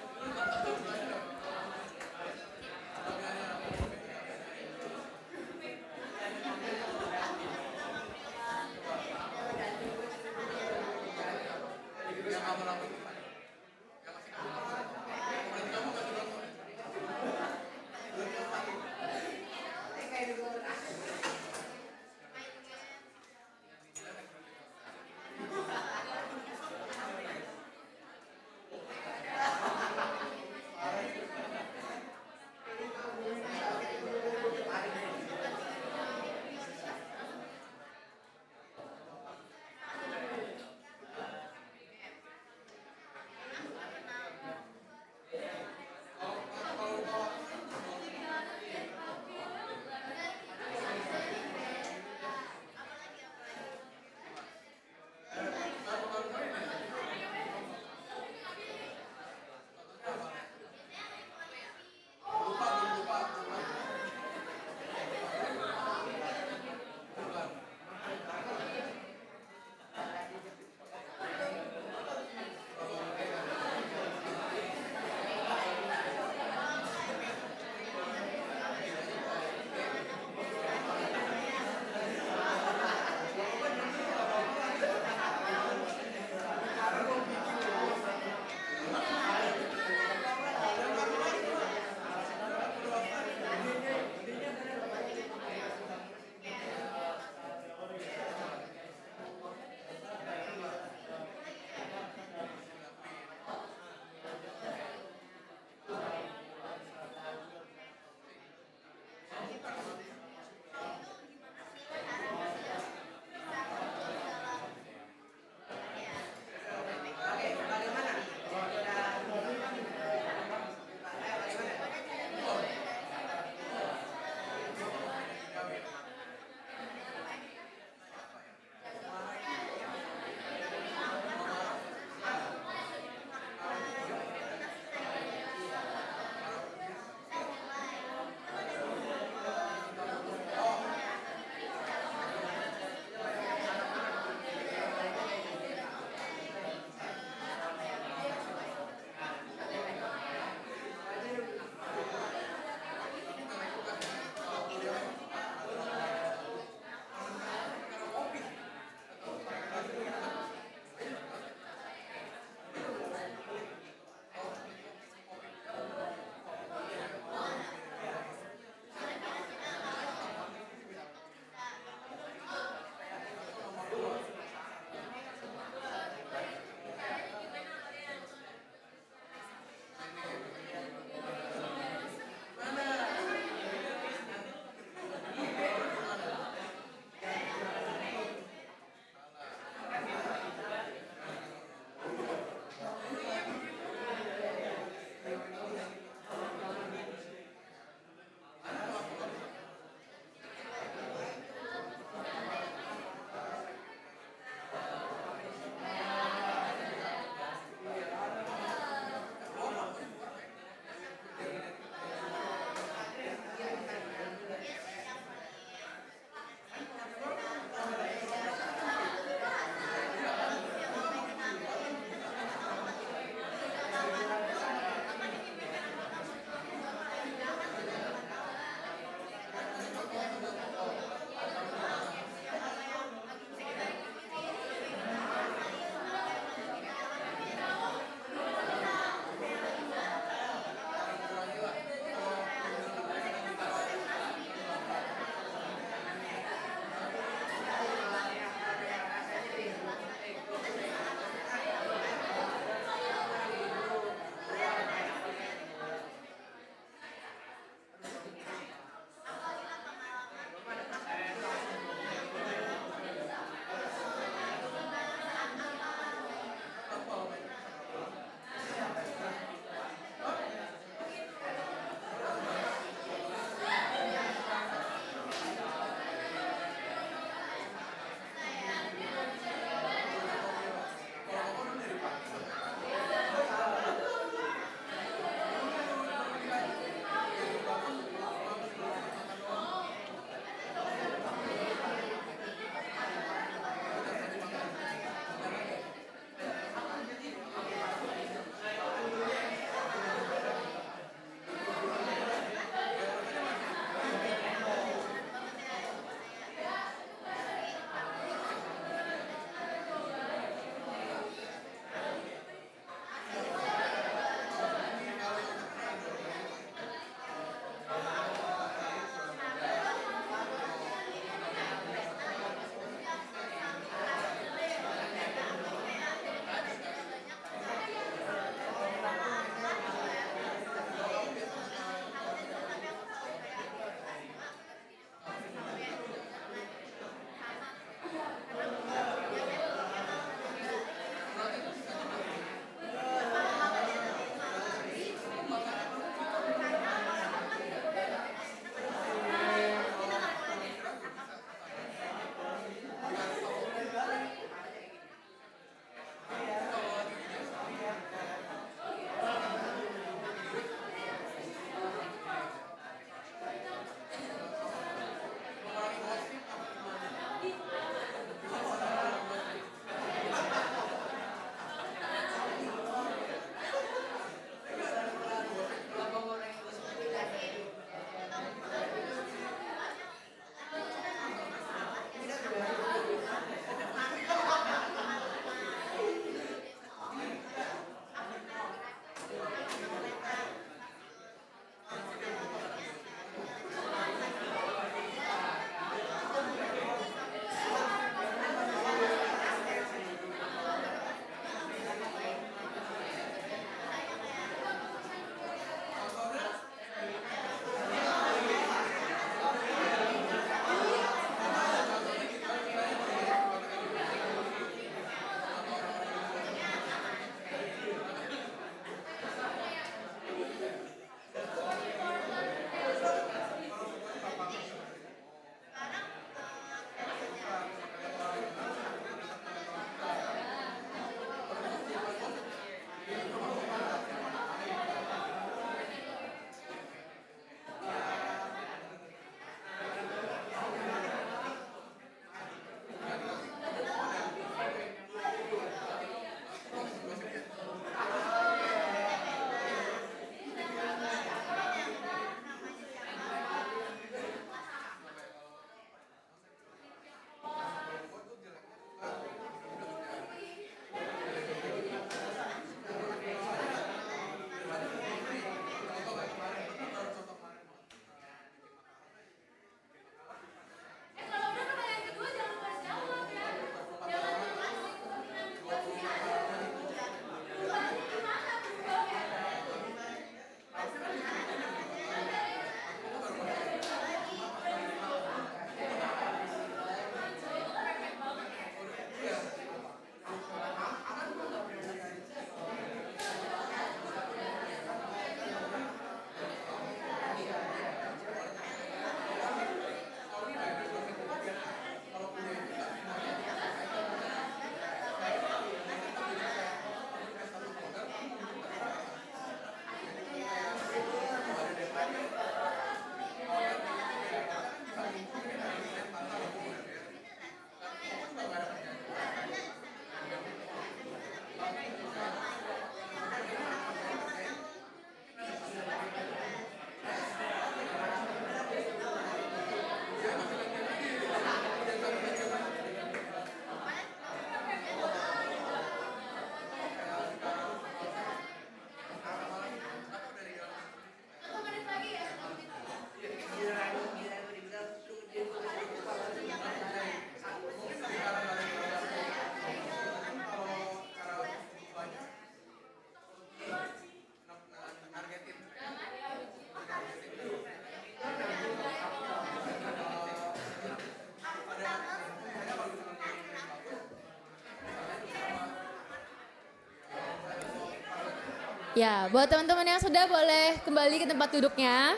Ya, buat teman-teman yang sudah boleh kembali ke tempat duduknya.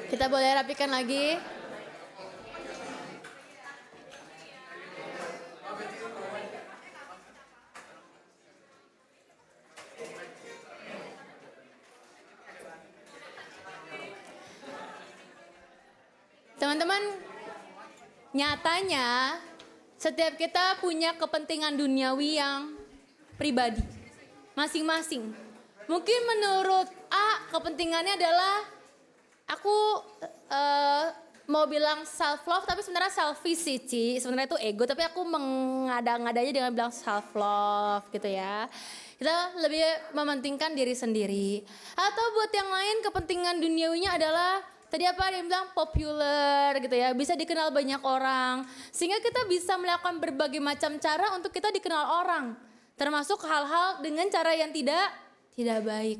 Kita boleh rapikan lagi. Teman-teman, nyatanya setiap kita punya kepentingan duniawi yang pribadi, masing-masing. Mungkin menurut A, kepentingannya adalah aku mau bilang self love, tapi sebenarnya selfish sih, Ci. Sebenarnya itu ego, tapi aku mengada-ngadanya dengan bilang self love gitu ya. Kita lebih mementingkan diri sendiri. Atau buat yang lain kepentingan duniawinya adalah tadi apa dia bilang populer gitu ya, bisa dikenal banyak orang. Sehingga kita bisa melakukan berbagai macam cara untuk kita dikenal orang. Termasuk hal-hal dengan cara yang tidak baik.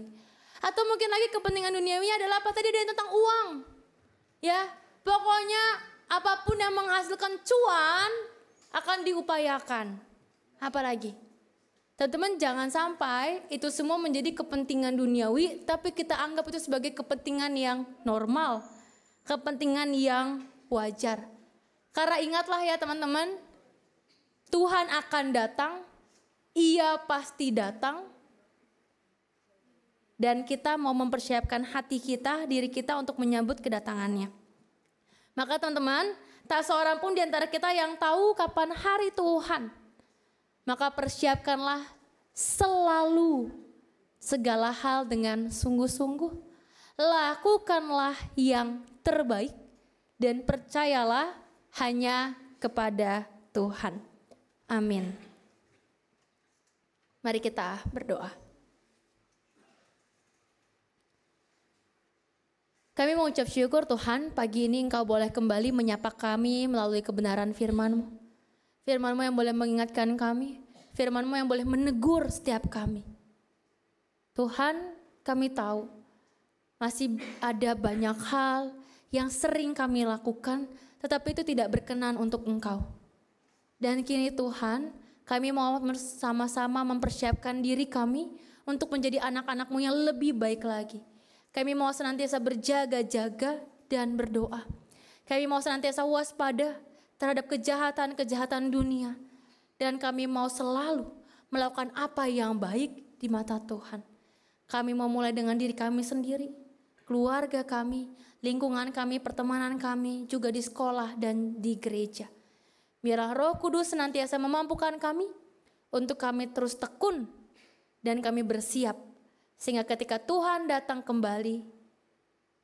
Atau mungkin lagi kepentingan duniawinya adalah apa tadi dia tentang uang. Ya, pokoknya apapun yang menghasilkan cuan akan diupayakan. Apalagi? Teman-teman jangan sampai itu semua menjadi kepentingan duniawi tapi kita anggap itu sebagai kepentingan yang normal. Kepentingan yang wajar. Karena ingatlah ya teman-teman, Tuhan akan datang, Ia pasti datang. Dan kita mau mempersiapkan hati kita, diri kita untuk menyambut kedatangannya. Maka teman-teman, tak seorang pun di antara kita yang tahu kapan hari Tuhan. Maka persiapkanlah selalu segala hal dengan sungguh-sungguh. Lakukanlah yang terbaik dan percayalah hanya kepada Tuhan. Amin. Mari kita berdoa. Kami mengucap syukur Tuhan, pagi ini Engkau boleh kembali menyapa kami melalui kebenaran firman-Mu. Firman-Mu yang boleh mengingatkan kami, firman-Mu yang boleh menegur setiap kami. Tuhan, kami tahu masih ada banyak hal yang sering kami lakukan, tetapi itu tidak berkenan untuk Engkau. Dan kini Tuhan, kami mau bersama-sama mempersiapkan diri kami untuk menjadi anak-anak-Mu yang lebih baik lagi. Kami mau senantiasa berjaga-jaga dan berdoa. Kami mau senantiasa waspada terhadap kejahatan-kejahatan dunia. Dan kami mau selalu melakukan apa yang baik di mata Tuhan. Kami mau mulai dengan diri kami sendiri, keluarga kami, lingkungan kami, pertemanan kami, juga di sekolah dan di gereja. Biarlah Roh Kudus senantiasa memampukan kami untuk kami terus tekun dan kami bersiap. Sehingga ketika Tuhan datang kembali,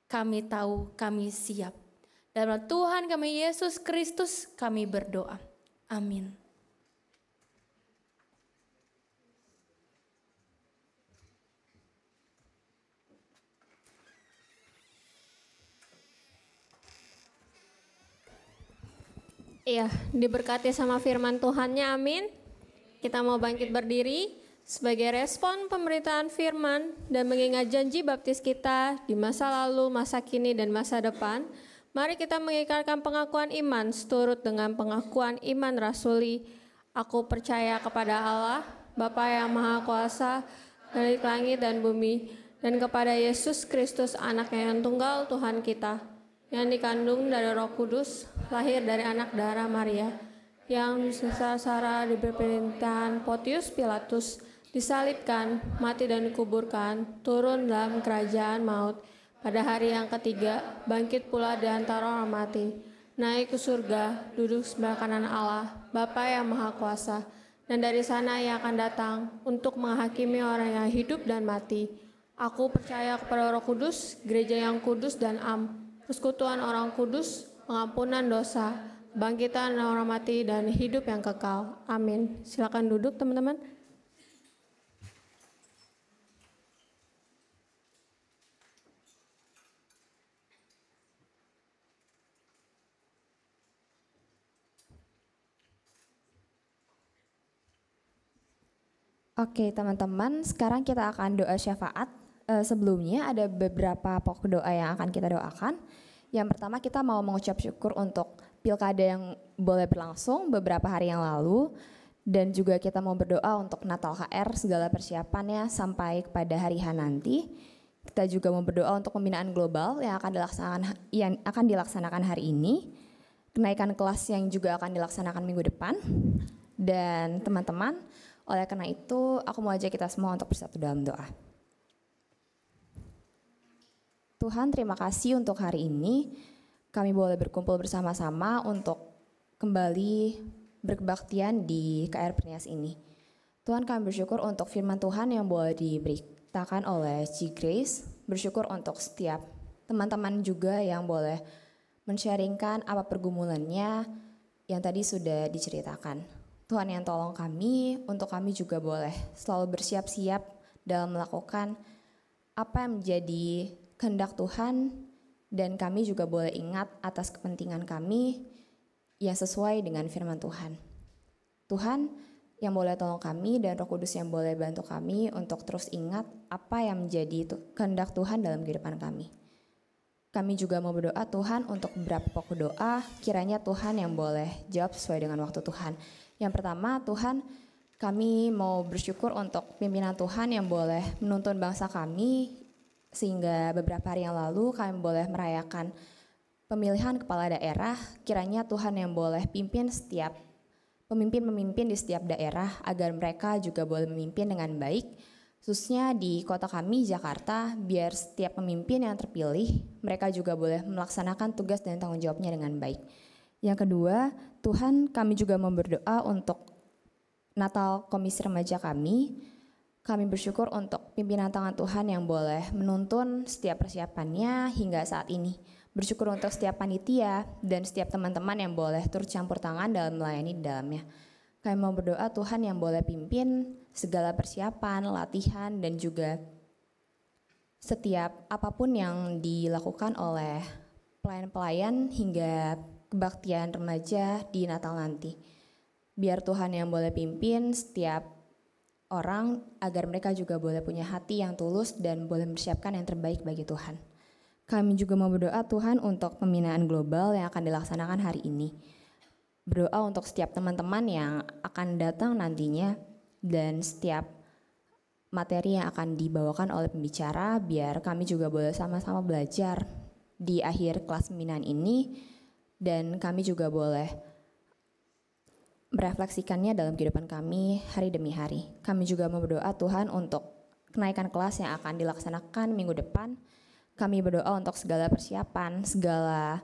kami tahu kami siap. Dalam Tuhan kami Yesus Kristus kami berdoa. Amin. Iya, diberkati sama firman Tuhannya, amin. Kita mau bangkit berdiri. Sebagai respon pemberitaan firman dan mengingat janji baptis kita di masa lalu, masa kini, dan masa depan, mari kita mengikrarkan pengakuan iman seturut dengan pengakuan iman rasuli. Aku percaya kepada Allah, Bapa yang Maha Kuasa, dari langit dan bumi, dan kepada Yesus Kristus, Anaknya yang tunggal Tuhan kita, yang dikandung dari Roh Kudus, lahir dari anak darah Maria, yang sengsara di pemerintahan Pontius Pilatus, disalibkan, mati dan dikuburkan, turun dalam kerajaan maut. Pada hari yang ketiga, bangkit pula di antara orang mati, naik ke surga, duduk sebelah kanan Allah, Bapa yang Maha Kuasa, dan dari sana Ia akan datang untuk menghakimi orang yang hidup dan mati. Aku percaya kepada Roh Kudus, gereja yang kudus dan persekutuan orang kudus, pengampunan dosa, bangkitan orang mati, dan hidup yang kekal. Amin. Silakan duduk teman-teman. Oke teman-teman, sekarang kita akan doa syafaat. Sebelumnya ada beberapa pokok doa yang akan kita doakan. Yang pertama kita mau mengucap syukur untuk pilkada yang boleh berlangsung beberapa hari yang lalu. Dan juga kita mau berdoa untuk Natal KR segala persiapannya sampai kepada hari H nanti. Kita juga mau berdoa untuk pembinaan global yang akan dilaksanakan hari ini. Kenaikan kelas yang juga akan dilaksanakan minggu depan. Dan teman-teman, oleh karena itu aku mau ajak kita semua untuk bersatu dalam doa. Tuhan, terima kasih untuk hari ini. Kami boleh berkumpul bersama-sama untuk kembali berkebaktian di KR Pernias ini. Tuhan, kami bersyukur untuk firman Tuhan yang boleh diberitakan oleh Ci Grace. Bersyukur untuk setiap teman-teman juga yang boleh men-sharingkan apa pergumulannya yang tadi sudah diceritakan. Tuhan yang tolong kami, untuk kami juga boleh selalu bersiap-siap dalam melakukan apa yang menjadi kehendak Tuhan, dan kami juga boleh ingat atas kepentingan kami yang sesuai dengan firman Tuhan. Tuhan yang boleh tolong kami dan Roh Kudus yang boleh bantu kami untuk terus ingat apa yang menjadi kehendak Tuhan dalam kehidupan kami. Kami juga mau berdoa Tuhan untuk beberapa pokok doa, kiranya Tuhan yang boleh jawab sesuai dengan waktu Tuhan. Yang pertama, Tuhan, kami mau bersyukur untuk pimpinan Tuhan yang boleh menuntun bangsa kami, sehingga beberapa hari yang lalu kami boleh merayakan pemilihan kepala daerah. Kiranya Tuhan yang boleh pimpin setiap pemimpin-pemimpin di setiap daerah agar mereka juga boleh memimpin dengan baik, khususnya di kota kami Jakarta, biar setiap pemimpin yang terpilih mereka juga boleh melaksanakan tugas dan tanggung jawabnya dengan baik. Yang kedua, Tuhan, kami juga mau berdoa untuk Natal Komisi Remaja kami. Kami bersyukur untuk pimpinan tangan Tuhan yang boleh menuntun setiap persiapannya hingga saat ini. Bersyukur untuk setiap panitia dan setiap teman-teman yang boleh turut campur tangan dalam melayani di dalamnya. Kami mau berdoa Tuhan yang boleh pimpin segala persiapan, latihan, dan juga setiap apapun yang dilakukan oleh pelayan-pelayan hingga kebaktian remaja di Natal nanti. Biar Tuhan yang boleh pimpin setiap orang agar mereka juga boleh punya hati yang tulus dan boleh mempersiapkan yang terbaik bagi Tuhan. Kami juga mau berdoa Tuhan untuk pembinaan global yang akan dilaksanakan hari ini. Berdoa untuk setiap teman-teman yang akan datang nantinya dan setiap materi yang akan dibawakan oleh pembicara, biar kami juga boleh sama-sama belajar di akhir kelas pembinaan ini dan kami juga boleh merefleksikannya dalam kehidupan kami hari demi hari. Kami juga mau berdoa Tuhan untuk kenaikan kelas yang akan dilaksanakan minggu depan. Kami berdoa untuk segala persiapan, segala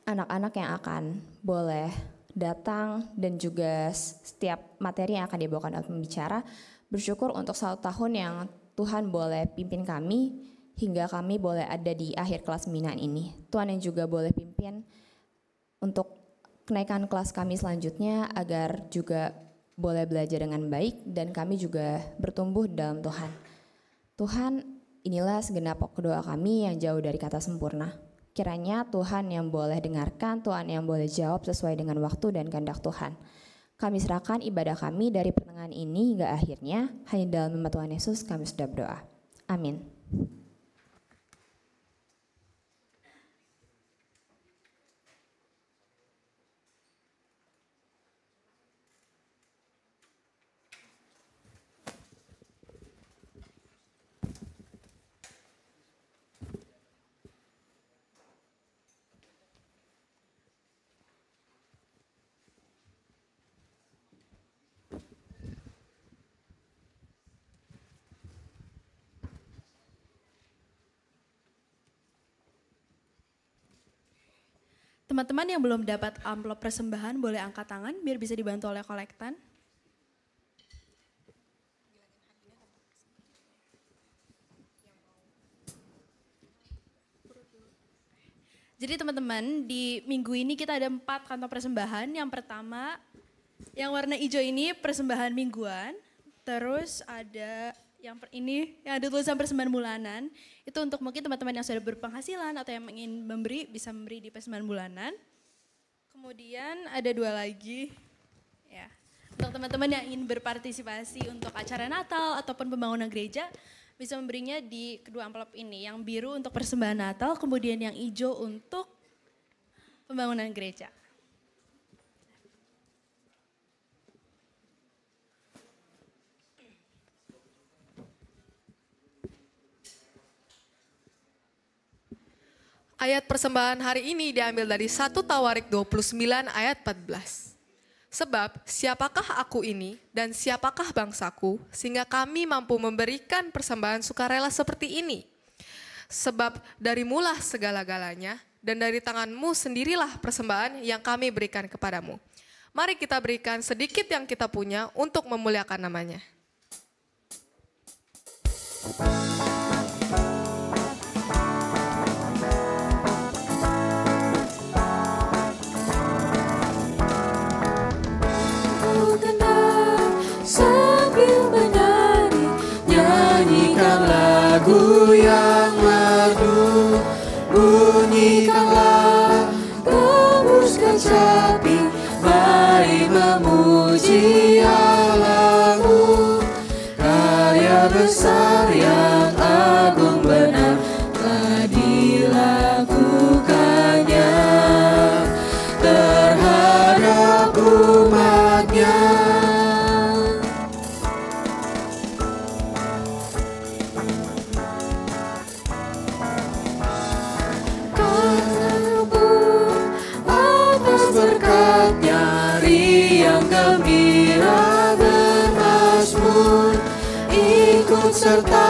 anak-anak yang akan boleh datang dan juga setiap materi yang akan dibawakan oleh pembicara. Bersyukur untuk 1 tahun yang Tuhan boleh pimpin kami hingga kami boleh ada di akhir kelas pembinaan ini. Tuhan yang juga boleh pimpin untuk kenaikan kelas kami selanjutnya agar juga boleh belajar dengan baik dan kami juga bertumbuh dalam Tuhan. Tuhan, inilah segenap doa kami yang jauh dari kata sempurna. Kiranya Tuhan yang boleh dengarkan, Tuhan yang boleh jawab sesuai dengan waktu dan kehendak Tuhan. Kami serahkan ibadah kami dari pertengahan ini hingga akhirnya. Hanya dalam nama Tuhan Yesus kami sudah berdoa. Amin. Teman-teman yang belum dapat amplop persembahan boleh angkat tangan biar bisa dibantu oleh kolektan. Jadi teman-teman, di minggu ini kita ada 4 kantong persembahan. Yang pertama, yang warna hijau ini persembahan mingguan. Terus ada yang ini yang ada tulisan persembahan bulanan. Itu untuk mungkin teman-teman yang sudah berpenghasilan atau yang ingin memberi, bisa memberi di persembahan bulanan. Kemudian ada 2 lagi. Ya, untuk teman-teman yang ingin berpartisipasi untuk acara Natal ataupun pembangunan gereja, bisa memberinya di kedua amplop ini, yang biru untuk persembahan Natal, kemudian yang hijau untuk pembangunan gereja. Ayat persembahan hari ini diambil dari 1 Tawarik 29 ayat 14. Sebab siapakah aku ini dan siapakah bangsaku sehingga kami mampu memberikan persembahan sukarela seperti ini? Sebab darimulah segala-galanya dan dari tanganmu sendirilah persembahan yang kami berikan kepadamu. Mari kita berikan sedikit yang kita punya untuk memuliakan namanya. Sambil menyanyi, nyanyikan lagu yang merdu, bunyikanlah gembus kecapi, mari memuji Allahmu. Karya besar yang agung benar telah dilakukannya terhadap umatnya. Berkatnya riang gembira bermazmur, ikut serta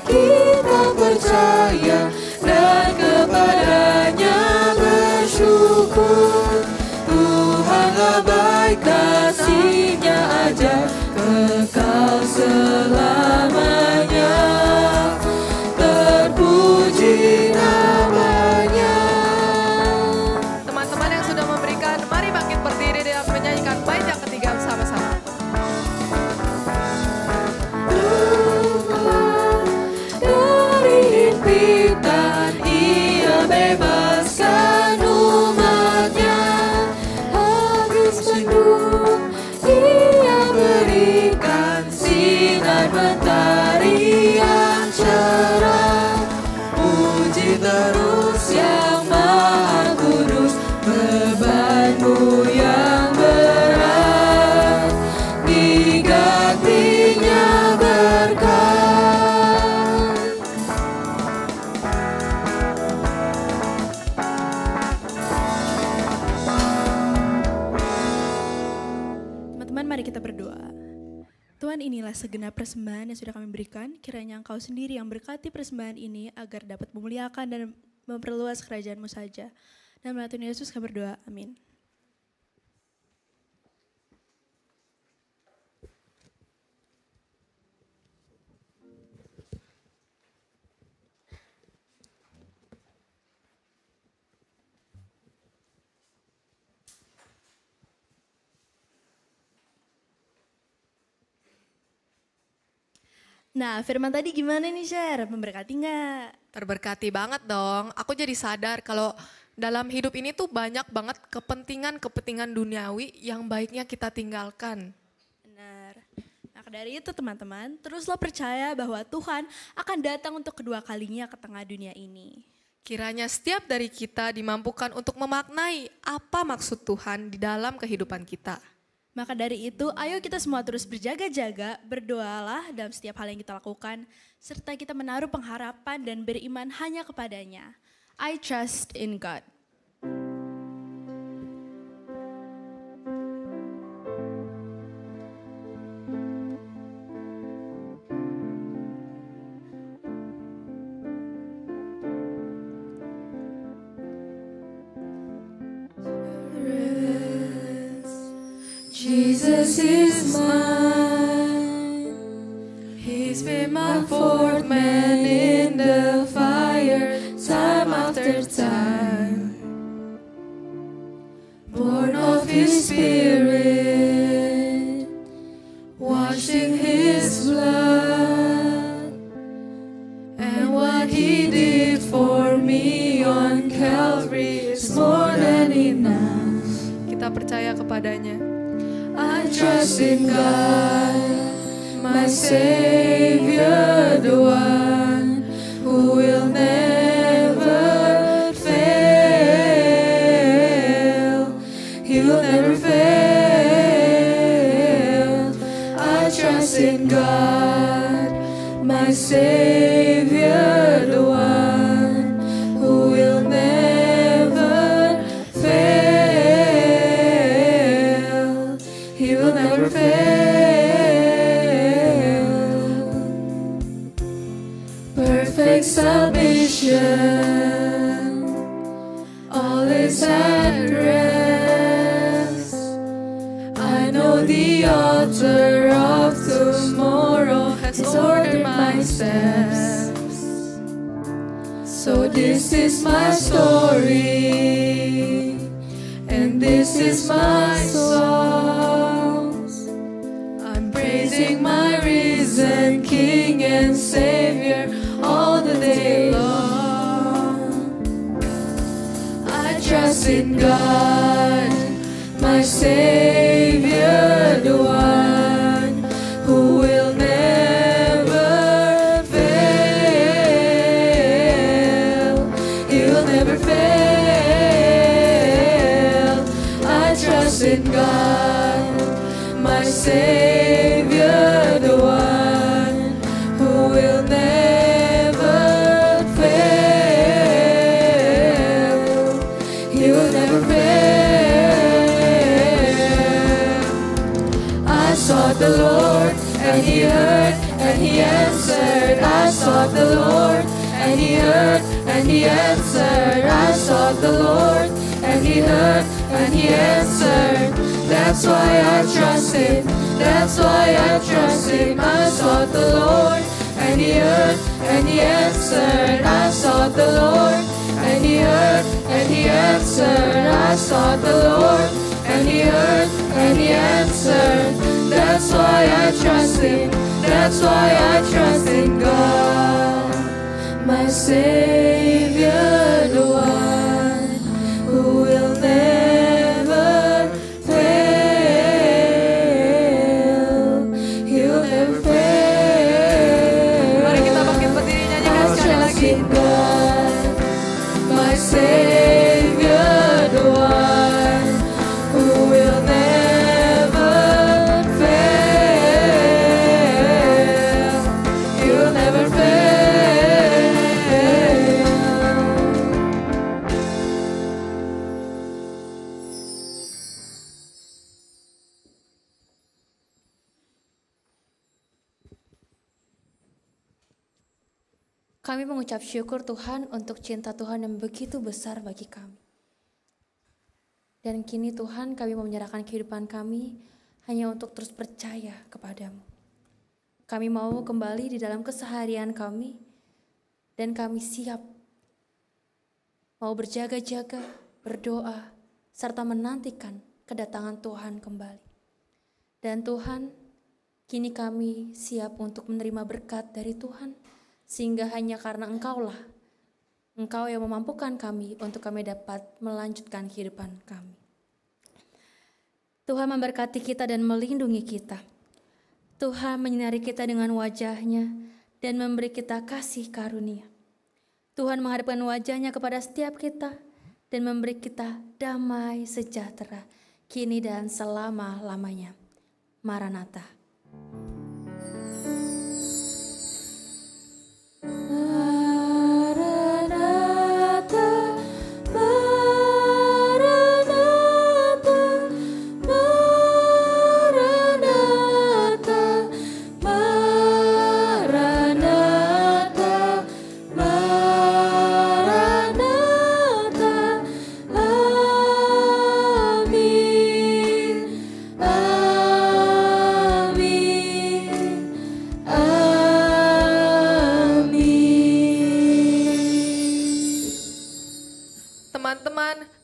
kita percaya dan kepadanya bersyukur. Tuhanlah baik, kasih-Nya ajaib kekal selamanya, terpuji namanya. Mari bangkit berdiri dan menyanyikan bait yang ketiga bersama-sama. Dari himpitan Ia bebaskan umatnya, habis mendung Ia berikan sinar mentari yang cerah. Puji terus Yang Maha Kudus, bebanmu yang berat digantinya berkat. Teman-teman, mari kita berdoa. Tuhan, inilah segenap persembahan yang sudah kami berikan. Kiranya Engkau sendiri yang berkati persembahan ini agar dapat memuliakan dan memperluas kerajaan-Mu saja. Dan melalui Tuhan Yesus kami berdoa, amin. Nah, firman tadi gimana nih, Share? Memberkati nggak? Terberkati banget dong. Aku jadi sadar kalau dalam hidup ini tuh banyak banget kepentingan duniawi yang baiknya kita tinggalkan. Benar. Nah, dari itu teman-teman, teruslah percaya bahwa Tuhan akan datang untuk kedua kalinya ke tengah dunia ini. Kiranya setiap dari kita dimampukan untuk memaknai apa maksud Tuhan di dalam kehidupan kita. Maka dari itu, ayo kita semua terus berjaga-jaga, berdoalah dalam setiap hal yang kita lakukan, serta kita menaruh pengharapan dan beriman hanya kepadanya. I trust in God. Jesus is mine. He's been my fourth man in the fire, time after time. Born of His Spirit, washed in His blood, and what He did for me on Calvary is more than enough. Kita percaya kepadanya. I trust in God, my Savior, the one who will never fail. He will never fail. I trust in God, my Savior, the one who will perfect salvation. All is at rest. I know the author of tomorrow has ordered my steps. So this is my story, and this is my song. I'm praising my risen King and Savior all the day long. I trust in God, my Savior, the one who will never fail. He'll never fail. I trust in God, my Savior, the one who will never fail. He will never fail. I sought the Lord, and He heard, and He answered. I sought the Lord, and He heard, and He answered. I sought the Lord, and He heard, and He answered. That's why I trust Him. That's why I trust Him. I sought the Lord, and He heard, and He answered. I sought the Lord, and He heard, and He answered. I sought the Lord, and He heard, and He answered. That's why I trust Him. That's why I trust in God, my Savior, the one who will never fail. He'll never fail. Mari kita bangkit berdiri nyanyikan sekali lagi. God, my Savior, the one who will never fail. He'll never fail. Kami mengucap syukur Tuhan untuk cinta Tuhan yang begitu besar bagi kami. Dan kini Tuhan kami mau menyerahkan kehidupan kami hanya untuk terus percaya kepadamu. Kami mau kembali di dalam keseharian kami dan kami siap mau berjaga-jaga, berdoa, serta menantikan kedatangan Tuhan kembali. Dan Tuhan, kini kami siap untuk menerima berkat dari Tuhan, sehingga hanya karena Engkaulah, Engkau yang memampukan kami untuk kami dapat melanjutkan kehidupan kami. Tuhan memberkati kita dan melindungi kita. Tuhan menyinari kita dengan wajah-Nya dan memberi kita kasih karunia. Tuhan menghadapkan wajah-Nya kepada setiap kita dan memberi kita damai sejahtera kini dan selama-lamanya. Maranatha.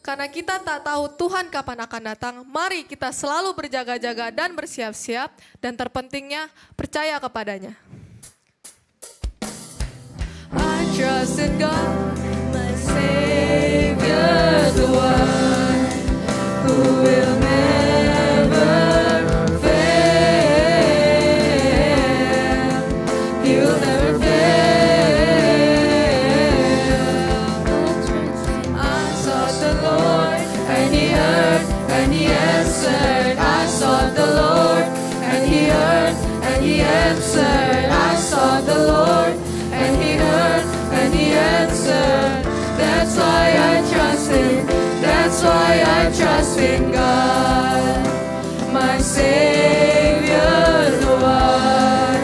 Karena kita tak tahu Tuhan kapan akan datang, mari kita selalu berjaga-jaga dan bersiap-siap, dan terpentingnya percaya kepadanya. I trust in God, my Savior, the one who will never fail. He will never fail. I sought the Lord, and He heard, and He answered. I sought the Lord, and He heard, and He answered. I sought the Lord, and He heard, and He answered. That's why I trust Him. That's why I trust in God, my Savior, the one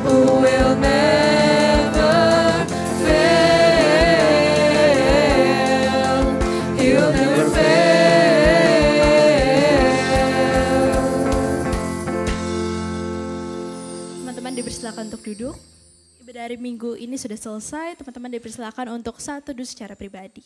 who will never fail. dipersilakan untuk duduk. Ibadah hari Minggu ini sudah selesai, teman-teman dipersilakan untuk satu dus secara pribadi.